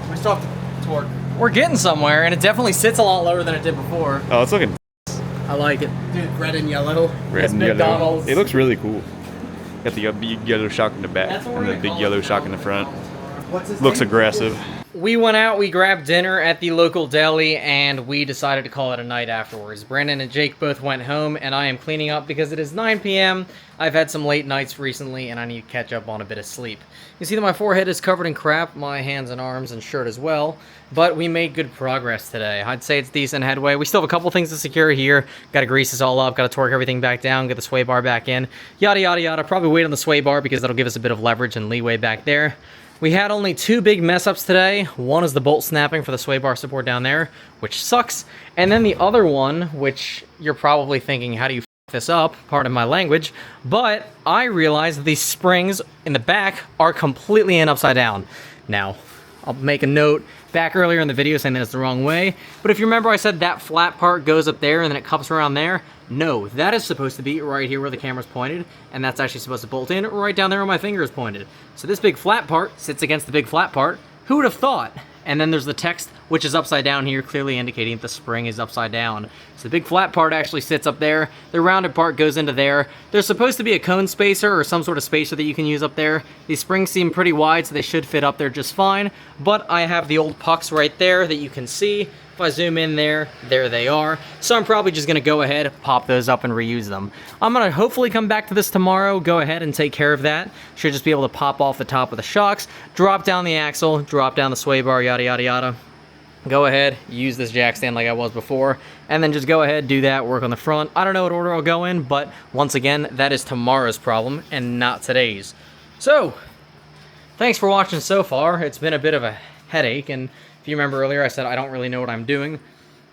We still have to torque. We're getting somewhere, and it definitely sits a lot lower than it did before. Oh, it's looking I like it. Dude, red and yellow. red and yellow. McDonald's. It looks really cool. Got the big yellow shock in the back That's what we're and the gonna big call yellow it. shock in the front. What's his Looks name? aggressive. We went out, we grabbed dinner at the local deli, and we decided to call it a night afterwards. Brandon and Jake both went home, and I am cleaning up because it is 9 p.m. I've had some late nights recently, and I need to catch up on a bit of sleep. You see that my forehead is covered in crap, my hands and arms and shirt as well, but we made good progress today. I'd say it's decent headway. We still have a couple things to secure here. Got to grease this all up, got to torque everything back down, get the sway bar back in, yada yada yada. Probably wait on the sway bar because that'll give us a bit of leverage and leeway back there. We had only 2 big mess ups today. One is the bolt snapping for the sway bar support down there, which sucks. And then the other one, which you're probably thinking, how do you f this up? Pardon my language. But I realized that these springs in the back are completely in upside down. Now, I'll make a note back earlier in the video saying that it's the wrong way. But if you remember, I said that flat part goes up there and then it cups around there. No, that is supposed to be right here where the camera's pointed, and that's actually supposed to bolt in right down there where my finger is pointed. So this big flat part sits against the big flat part. Who would have thought? And then there's the text, which is upside down here, clearly indicating that the spring is upside down. So the big flat part actually sits up there. The rounded part goes into there. There's supposed to be a cone spacer or some sort of spacer that you can use up there. These springs seem pretty wide, so they should fit up there just fine. But I have the old pucks right there that you can see. If I zoom in there they are. So I'm probably just gonna go ahead, pop those up and reuse them. I'm gonna hopefully come back to this tomorrow, go ahead and take care of that. Should just be able to pop off the top of the shocks, drop down the axle, drop down the sway bar, yada yada yada. Go ahead, use this jack stand like I was before, and then just go ahead, do that, work on the front. I don't know what order I'll go in, but once again, that is tomorrow's problem and not today's. So, thanks for watching so far. It's been a bit of a headache, and if you remember earlier, I said I don't really know what I'm doing.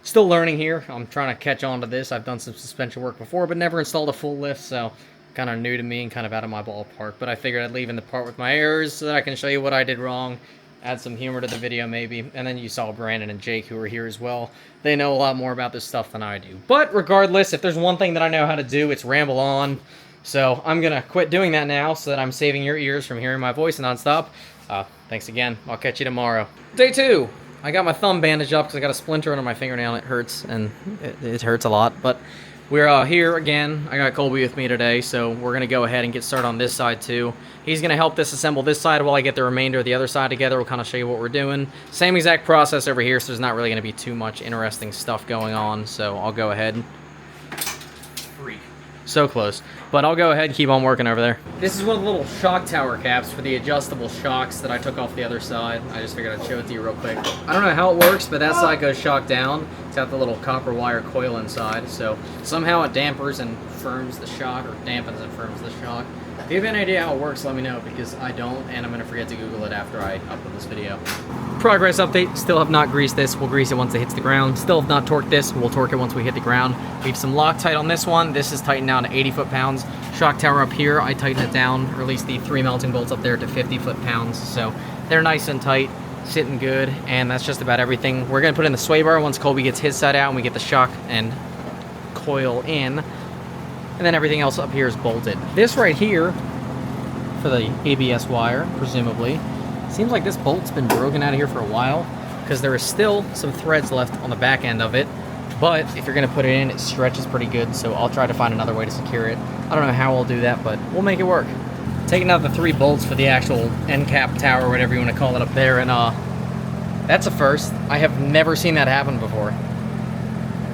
Still learning here. I'm trying to catch on to this. I've done some suspension work before, but never installed a full lift, so kind of new to me and kind of out of my ballpark. But I figured I'd leave in the part with my errors so that I can show you what I did wrong add some humor to the video maybe. And then you saw Brandon and Jake who are here as well. They know a lot more about this stuff than I do. But regardless, if there's one thing that I know how to do, it's ramble on. So I'm going to quit doing that now so that I'm saving your ears from hearing my voice nonstop. Thanks again. I'll catch you tomorrow. Day 2. I got my thumb bandaged up because I got a splinter under my fingernail. It hurts, and it hurts a lot. But we're here again. I got Colby with me today, so we're going to go ahead and get started on this side too. He's going to help disassemble this side while I get the remainder of the other side together. We'll kind of show you what we're doing. Same exact process over here, so there's not really going to be too much interesting stuff going on. So I'll go ahead. So close. But I'll go ahead and keep on working over there. This is one of the little shock tower caps for the adjustable shocks that I took off the other side. I just figured I'd show it to you real quick. I don't know how it works, but that side goes shock down. It's got the little copper wire coil inside, so somehow it dampers and firms the shock, or dampens and firms the shock. If you have any idea how it works, let me know, because I don't, and I'm going to forget to Google it after I upload this video. Progress update, still have not greased this. We'll grease it once it hits the ground. Still have not torqued this. We'll torque it once we hit the ground. We have some Loctite on this one. This is tightened down to 80 foot-pounds. Shock tower up here, I tightened it down, or at least the 3 mounting bolts up there to 50 foot-pounds. So they're nice and tight, sitting good, and that's just about everything. We're going to put in the sway bar once Colby gets his side out and we get the shock and coil in. And then everything else up here is bolted. This right here, for the ABS wire, presumably. Seems like this bolt's been broken out of here for a while, because there is still some threads left on the back end of it. But if you're going to put it in, it stretches pretty good, so I'll try to find another way to secure it. I don't know how we'll do that, but we'll make it work. Taking out the 3 bolts for the actual end cap tower, whatever you want to call it up there, and that's a first. I have never seen that happen before.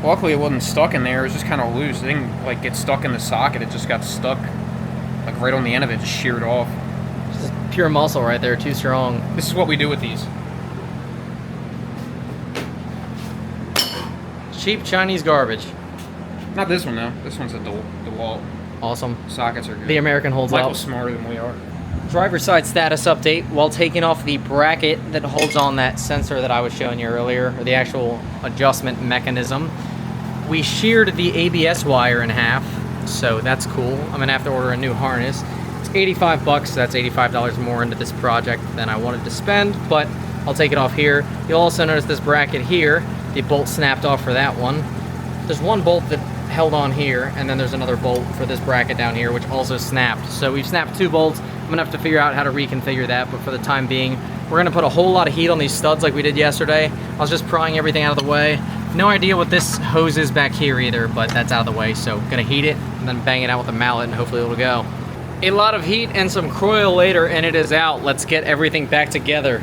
Luckily, it wasn't stuck in there. It was just kind of loose. It didn't like get stuck in the socket. It just got stuck, like right on the end of it, just sheared off. Just pure muscle right there, too strong. This is what we do with these. Cheap Chinese garbage. Not this one though. This one's a DeWalt. Awesome. Sockets are good. The American holds out. Michael's smarter than we are. Driver's side status update. While taking off the bracket that holds on that sensor that I was showing you earlier, or the actual adjustment mechanism, we sheared the ABS wire in half, so that's cool. I'm gonna have to order a new harness. It's 85 bucks, so that's $85 more into this project than I wanted to spend, but I'll take it off here. You'll also notice this bracket here, the bolt snapped off for that one. There's one bolt that held on here, and then there's another bolt for this bracket down here, which also snapped. So we've snapped 2 bolts. I'm gonna have to figure out how to reconfigure that, but for the time being, we're gonna put a whole lot of heat on these studs like we did yesterday. I was just prying everything out of the way. No idea what this hose is back here either, but that's out of the way, so gonna heat it and then bang it out with a mallet and hopefully it'll go. A lot of heat and some coil later, and it is out. Let's get everything back together.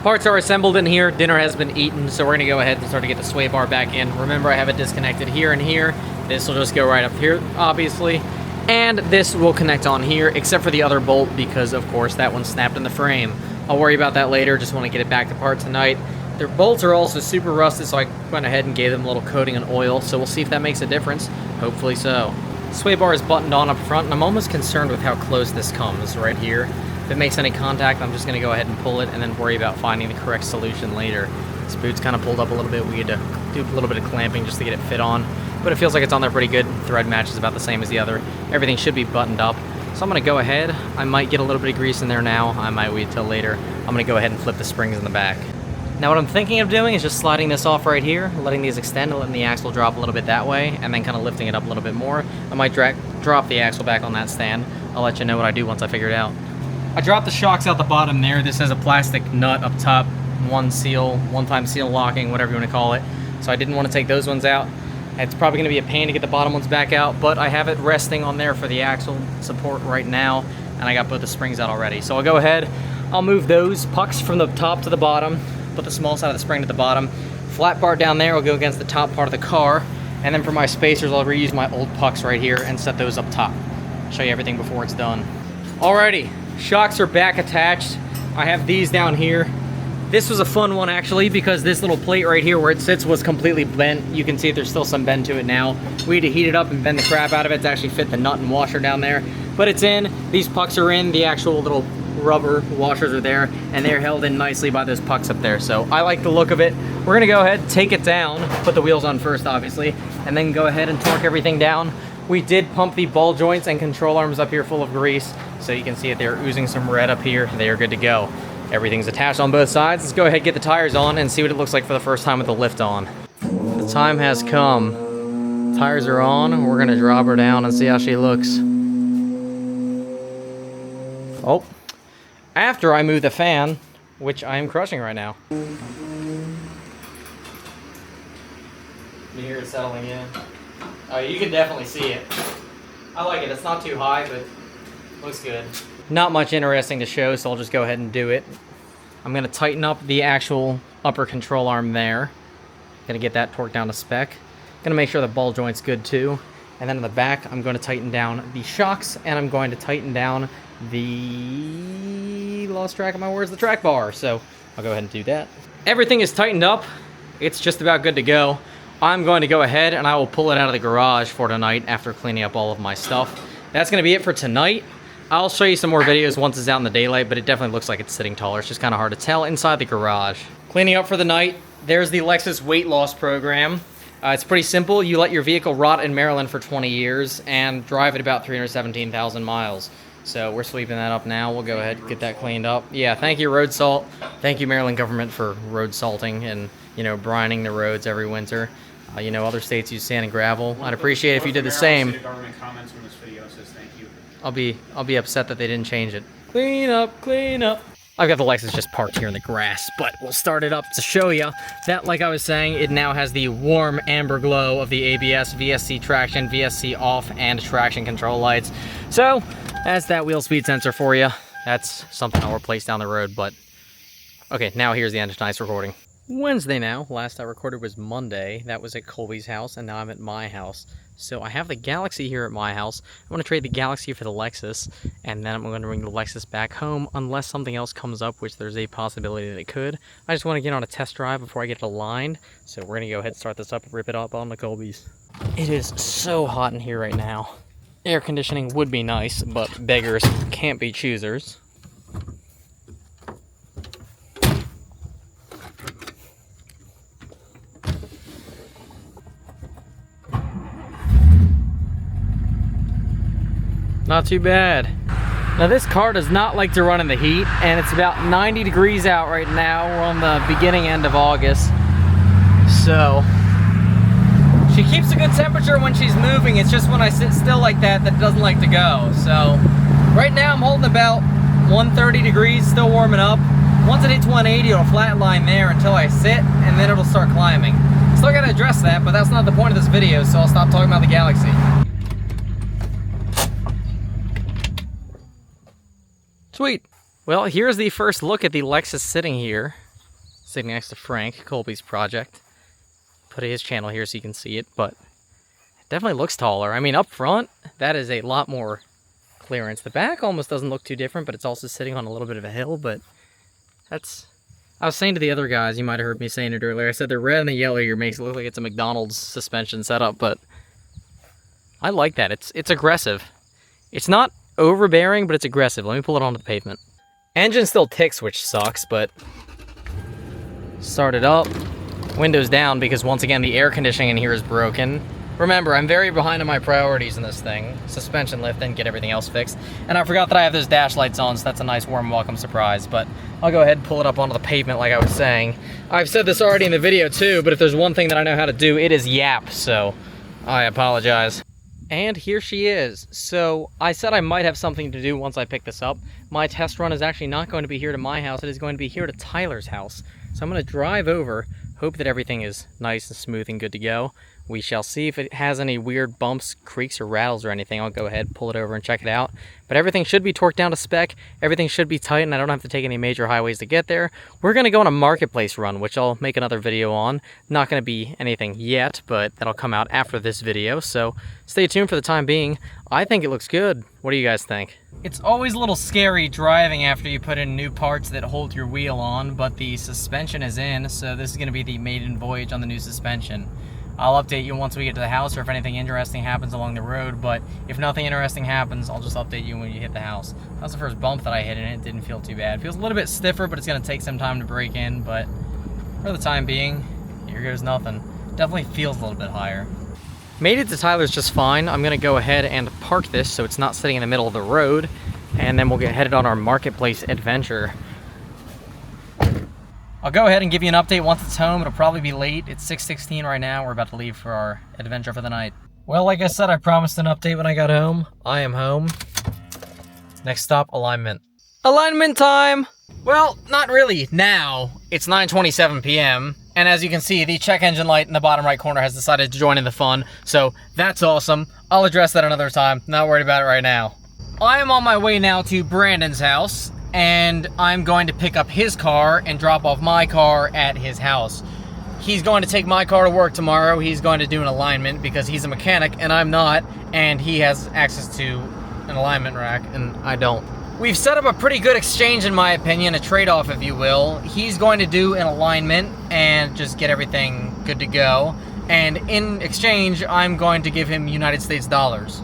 Parts are assembled in here, dinner has been eaten, so we're gonna go ahead and start to get the sway bar back in. Remember, I have it disconnected here and here. This will just go right up here, obviously. And this will connect on here, except for the other bolt, because of course that one snapped in the frame. I'll worry about that later, just wanna get it back apart tonight. Their bolts are also super rusted, so I went ahead and gave them a little coating in oil, so we'll see if that makes a difference. Hopefully so. Sway bar is buttoned on up front, and I'm almost concerned with how close this comes right here. If it makes any contact, I'm just gonna go ahead and pull it and then worry about finding the correct solution later. This boot's kind of pulled up a little bit. We had to do a little bit of clamping just to get it fit on, but it feels like it's on there pretty good. Thread match is about the same as the other. Everything should be buttoned up. So I'm gonna go ahead. I might get a little bit of grease in there now. I might wait till later. I'm gonna go ahead and flip the springs in the back. Now what I'm thinking of doing is just sliding this off right here, letting these extend and letting the axle drop a little bit that way, and then kind of lifting it up a little bit more. I might drop the axle back on that stand. I'll let you know what I do once I figure it out. I dropped the shocks out the bottom there. This has a plastic nut up top, one-time seal locking, whatever you want to call it. So I didn't want to take those ones out. It's probably going to be a pain to get the bottom ones back out, but I have it resting on there for the axle support right now, and I got both the springs out already. So I'll go ahead, I'll move those pucks from the top to the bottom, put the small side of the spring to the bottom. Flat part down there will go against the top part of the car, and then for my spacers, I'll reuse my old pucks right here and set those up top. Show you everything before it's done. Alrighty, shocks are back attached. I have these down here. This was a fun one actually, because this little plate right here where it sits was completely bent. You can see there's still some bend to it now. We had to heat it up and bend the crap out of it to actually fit the nut and washer down there. But it's in, these pucks are in, the actual little rubber washers are there, and they're held in nicely by those pucks up there. So I like the look of it. We're gonna go ahead, take it down, put the wheels on first obviously, and then go ahead and torque everything down. We did pump the ball joints and control arms up here full of grease, so you can see it, they're oozing some red up here. They are good to go. Everything's attached on both sides. Let's go ahead and get the tires on and see what it looks like for the first time with the lift on. The time has come. Tires are on. We're gonna drop her down and see how she looks. Oh, after I move the fan, which I am crushing right now. You hear it settling in. Oh, you can definitely see it. I like it. It's not too high, but looks good. Not much interesting to show, so I'll just go ahead and do it. I'm gonna tighten up the actual upper control arm there. Gonna get that torqued down to spec. Gonna make sure the ball joint's good too. And then in the back, I'm going to tighten down the shocks, and I'm going to tighten down the, lost track of my words, the track bar. So I'll go ahead and do that. Everything is tightened up. It's just about good to go. I'm going to go ahead and I will pull it out of the garage for tonight after cleaning up all of my stuff. That's going to be it for tonight. I'll show you some more videos once it's out in the daylight, but it definitely looks like it's sitting taller. It's just kind of hard to tell inside the garage. Cleaning up for the night. There's the Lexus weight loss program. It's pretty simple. You let your vehicle rot in Maryland for 20 years and drive it about 317,000 miles. So we're sweeping that up now. We'll go ahead and get that cleaned up. Yeah, thank you, road salt. Thank you, Maryland government, for road salting and, you know, brining the roads every winter. You know, other states use sand and gravel. I'd appreciate it if you did the same. Government comments on this video, says thank you. I'll be upset that they didn't change it. Clean up, clean up. I've got the Lexus just parked here in the grass, but we'll start it up to show you that, like I was saying, it now has the warm amber glow of the ABS, VSC traction, VSC off, and traction control lights. So that's that wheel speed sensor for you. That's something I'll replace down the road, but okay, now here's the end of tonight's recording. Wednesday now. Last I recorded was Monday. That was at Colby's house, and now I'm at my house. So I have the Galaxy here at my house. I'm going to trade the Galaxy for the Lexus, and then I'm going to bring the Lexus back home unless something else comes up, which there's a possibility that it could. I just want to get on a test drive before I get it aligned, so we're going to go ahead and start this up and rip it up on the Colby's. It is so hot in here right now. Air conditioning would be nice, but beggars can't be choosers. Not too bad. Now this car does not like to run in the heat, and it's about 90 degrees out right now. We're on the beginning end of August. So she keeps a good temperature when she's moving. It's just when I sit still like that it doesn't like to go. So right now I'm holding about 130 degrees, still warming up. Once it hits 180, it'll flatline there until I sit, and then it'll start climbing. Still gotta address that, but that's not the point of this video, so I'll stop talking about the Galaxy. Sweet. Well, here's the first look at the Lexus sitting here, sitting next to Frank, Colby's project. Put his channel here so you can see it, but it definitely looks taller. I mean, up front, that is a lot more clearance. The back almost doesn't look too different, but it's also sitting on a little bit of a hill, but that's... I was saying to the other guys, you might have heard me saying it earlier, I said the red and the yellow here makes it look like it's a McDonald's suspension setup, but I like that. It's aggressive. It's not overbearing, but it's aggressive. Let me pull it onto the pavement. Engine still ticks, which sucks, but start it up. Windows down because once again the air conditioning in here is broken. Remember, I'm very behind on my priorities in this thing. Suspension lift, then get everything else fixed. And I forgot that I have those dash lights on, so that's a nice warm welcome surprise. But I'll go ahead and pull it up onto the pavement like I was saying. I've said this already in the video too, but if there's one thing that I know how to do, it is yap, so I apologize. And here she is. So I said I might have something to do once I pick this up. My test run is actually not going to be here to my house. It is going to be here to Tyler's house. So I'm going to drive over, hope that everything is nice and smooth and good to go. We shall see if it has any weird bumps, creaks, or rattles or anything. I'll go ahead, pull it over, and check it out. But everything should be torqued down to spec. Everything should be tight, and I don't have to take any major highways to get there. We're going to go on a marketplace run, which I'll make another video on. Not going to be anything yet, but that'll come out after this video. So stay tuned for the time being. I think it looks good. What do you guys think? It's always a little scary driving after you put in new parts that hold your wheel on, but the suspension is in, so this is going to be the maiden voyage on the new suspension. I'll update you once we get to the house or if anything interesting happens along the road, but if nothing interesting happens, I'll just update you when you hit the house. That was the first bump that I hit and it didn't feel too bad. It feels a little bit stiffer, but it's going to take some time to break in, but for the time being, here goes nothing. Definitely feels a little bit higher. Made it to Tyler's just fine. I'm going to go ahead and park this so it's not sitting in the middle of the road, and then we'll get headed on our marketplace adventure. I'll go ahead and give you an update once it's home. It'll probably be late. It's 6:16 right now. We're about to leave for our adventure for the night. Well, like I said, I promised an update when I got home. I am home. Next stop, alignment. Alignment time! Well, not really now. It's 9:27 p.m. And as you can see, the check engine light in the bottom right corner has decided to join in the fun. So that's awesome. I'll address that another time. Not worried about it right now. I am on my way now to Brandon's house, and I'm going to pick up his car and drop off my car at his house. He's going to take my car to work tomorrow. He's going to do an alignment because he's a mechanic and I'm not, and he has access to an alignment rack and I don't. We've set up a pretty good exchange in my opinion, a trade-off if you will. He's going to do an alignment and just get everything good to go. And in exchange, I'm going to give him United States dollars.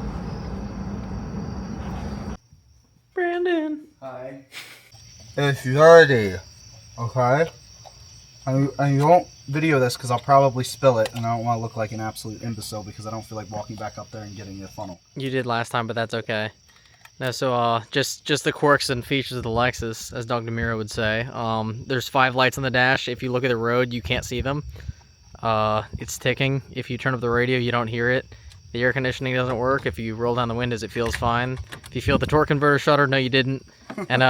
Brandon. Hi. It's dirty. Okay? And you don't video this because I'll probably spill it, and I don't want to look like an absolute imbecile because I don't feel like walking back up there and getting you a funnel. You did last time, but that's okay. No, so just the quirks and features of the Lexus, as Doug DeMiro would say. There's 5 lights on the dash. If you look at the road, you can't see them. It's ticking. If you turn up the radio, you don't hear it. The air conditioning doesn't work. If you roll down the windows, it feels fine. If you feel the torque converter shutter, no, you didn't. And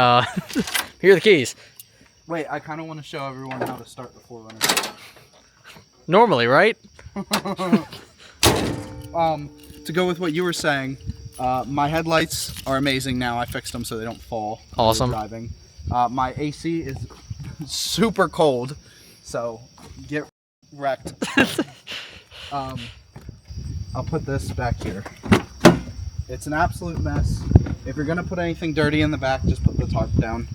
here are the keys. Wait, I kind of want to show everyone how to start the 4Runner. Normally, right? To go with what you were saying, my headlights are amazing now. I fixed them so they don't fall. Awesome. Driving. My AC is super cold, so get wrecked. I'll put this back here. It's an absolute mess. If you're gonna put anything dirty in the back, just put the tarp down.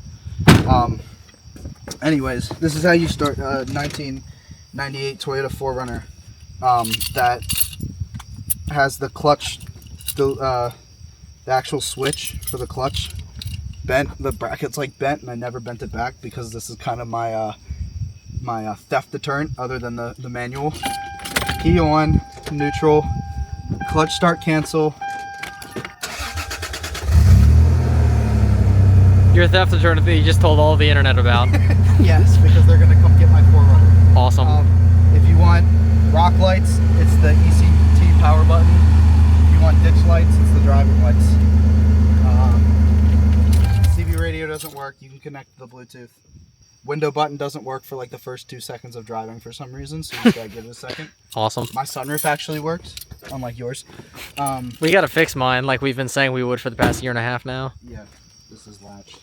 Anyways, this is how you start a 1998 Toyota 4Runner that has the clutch, the actual switch for the clutch bent. The bracket's like bent, and I never bent it back because this is kind of my my theft deterrent, other than the manual. Key on, neutral, clutch start cancel. Your theft deterrent that you just told all the internet about. Yes, because they're gonna come get my 4Runner. Awesome. If you want rock lights, it's the ECT power button. If you want ditch lights, it's the driving lights. CB radio doesn't work. You can connect to the Bluetooth. Window button doesn't work for like the first 2 seconds of driving for some reason, so you just gotta give it a second. Awesome. My sunroof actually works, unlike yours. We gotta fix mine like we've been saying we would for the past year and a half now. Yeah, this is latched.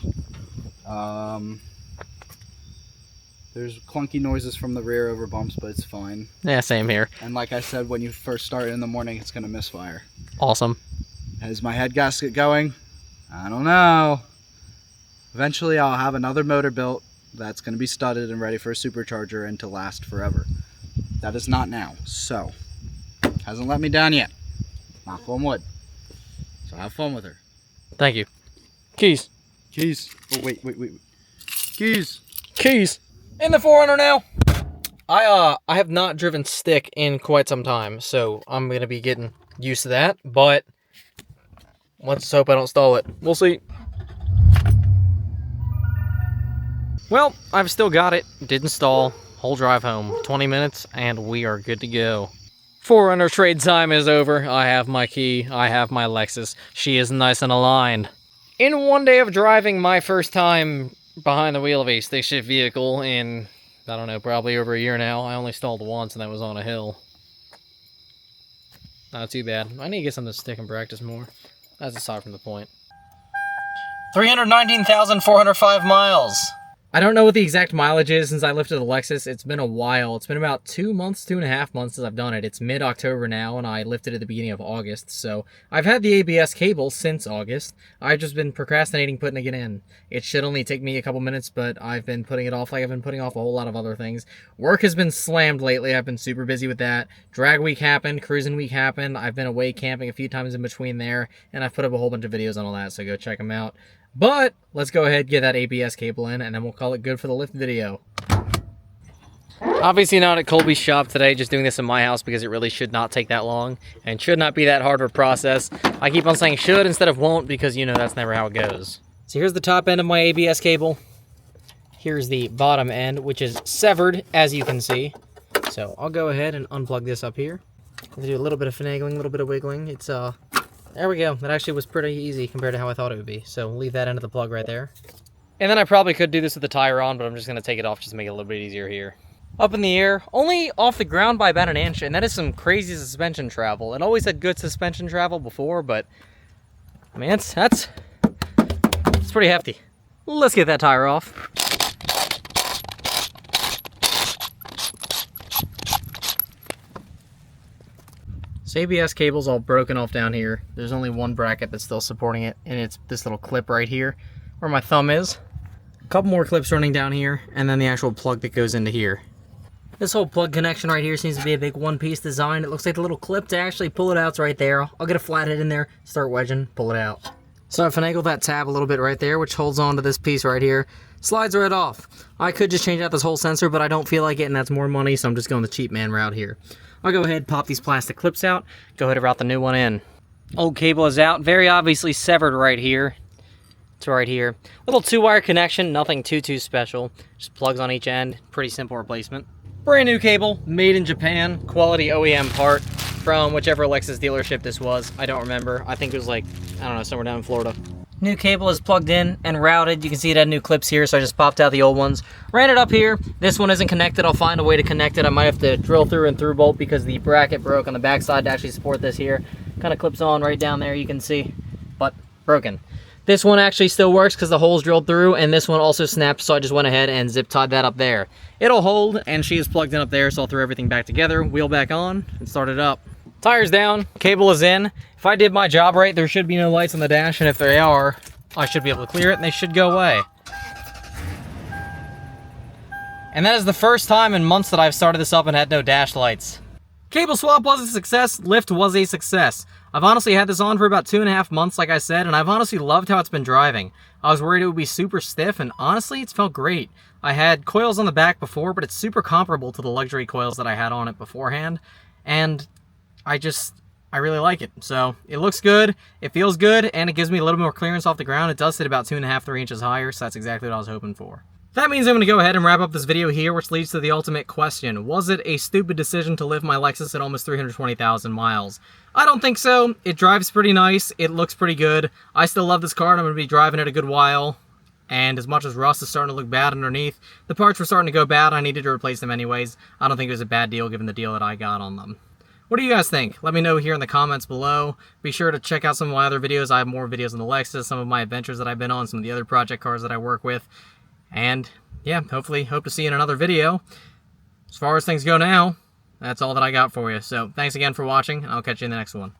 There's clunky noises from the rear over bumps, but it's fine. Yeah, same here. And like I said, when you first start in the morning, it's gonna misfire. Awesome. Is my head gasket going? I don't know. Eventually I'll have another motor built that's going to be studded and ready for a supercharger and to last forever. That is not now. So, hasn't let me down yet. Knock on wood. So have fun with her. Thank you. Keys. Keys. Oh, wait. Keys. Keys. In the 4Runner now. I have not driven stick in quite some time, so I'm going to be getting used to that, but let's hope I don't stall it. We'll see. Well, I've still got it. Didn't stall. Whole drive home. 20 minutes, and we are good to go. 4Runner trade time is over. I have my key. I have my Lexus. She is nice and aligned. In one day of driving, my first time behind the wheel of a stick shift vehicle in, I don't know, probably over a year now. I only stalled once, and that was on a hill. Not too bad. I need to get something to stick and practice more. That's aside from the point. 319,405 miles. I don't know what the exact mileage is since I lifted the Lexus. It's been a while. It's been about 2 months, 2.5 months since I've done it. It's mid-October now, and I lifted at the beginning of August. So I've had the ABS cable since August. I've just been procrastinating putting it in. It should only take me a couple minutes, but I've been putting it off like I've been putting off a whole lot of other things. Work has been slammed lately. I've been super busy with that. Drag week happened. Cruising week happened. I've been away camping a few times in between there, and I've put up a whole bunch of videos on all that, so go check them out. But let's go ahead and get that ABS cable in, and then we'll call it good for the lift video. Obviously not at Colby's shop today, just doing this in my house because it really should not take that long and should not be that hard of a process. I keep on saying should instead of won't because, you know, that's never how it goes. So here's the top end of my ABS cable. here's the bottom end, which is severed, as you can see. So I'll go ahead and unplug this up here. I'll do a little bit of finagling, a little bit of wiggling. It's, there we go. That actually was pretty easy compared to how I thought it would be. So we'll leave that end of the plug right there. And then I probably could do this with the tire on, but I'm just going to take it off just to make it a little bit easier here. Up in the air, only off the ground by about an inch, and that is some crazy suspension travel. It always had good suspension travel before, but I mean, it's pretty hefty. Let's get that tire off. So ABS cable's all broken off down here. There's only one bracket that's still supporting it, and it's this little clip right here where my thumb is. A couple more clips running down here, and then the actual plug that goes into here. This whole plug connection right here seems to be a big one-piece design. It looks like the little clip to actually pull it out's right there. I'll get a flathead in there, start wedging, pull it out. So I finagled that tab a little bit right there, which holds on to this piece right here. Slides right off. I could just change out this whole sensor, but I don't feel like it, and that's more money, so I'm just going the cheap man route here. I'll go ahead, pop these plastic clips out, go ahead and route the new one in. Old cable is out, very obviously severed right here. It's right here. Little 2-wire connection, nothing too special. Just plugs on each end, pretty simple replacement. Brand new cable, made in Japan, quality OEM part from whichever Lexus dealership this was. I don't remember. I think it was like, I don't know, somewhere down in Florida. New cable is plugged in and routed. You can see it had new clips here, so I just popped out the old ones. Ran it up here. This one isn't connected. I'll find a way to connect it. I might have to drill through and through bolt because the bracket broke on the backside to actually support this here. Kind of clips on right down there, you can see, but broken. This one actually still works because the hole's drilled through, and this one also snapped, so I just went ahead and zip tied that up there. It'll hold, and she is plugged in up there, so I'll throw everything back together, wheel back on, and start it up. Tire's down, cable is in. If I did my job right, there should be no lights on the dash, and if they are, I should be able to clear it, and they should go away. And that is the first time in months that I've started this up and had no dash lights. Cable swap was a success, lift was a success. I've honestly had this on for about 2.5 months, like I said, and I've honestly loved how it's been driving. I was worried it would be super stiff, and honestly, it's felt great. I had coils on the back before, but it's super comparable to the luxury coils that I had on it beforehand, and I really like it. So, it looks good, it feels good, and it gives me a little more clearance off the ground. It does sit about 2.5–3 inches higher, so that's exactly what I was hoping for. That means I'm going to go ahead and wrap up this video here, which leads to the ultimate question. Was it a stupid decision to live my Lexus at almost 320,000 miles? I don't think so. It drives pretty nice. It looks pretty good. I still love this car, and I'm going to be driving it a good while. And as much as rust is starting to look bad underneath, the parts were starting to go bad. I needed to replace them anyways. I don't think it was a bad deal given the deal that I got on them. What do you guys think? Let me know here in the comments below. Be sure to check out some of my other videos. I have more videos on the Lexus, some of my adventures that I've been on, some of the other project cars that I work with. And yeah, hopefully hope to see you in another video. As far as things go now, that's all that I got for you. So thanks again for watching, and I'll catch you in the next one.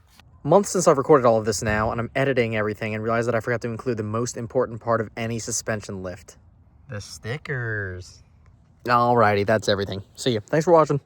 Months since I've recorded all of this now, and I'm editing everything and realized that I forgot to include the most important part of any suspension lift. The stickers. Alrighty, that's everything. See ya. Thanks for watching.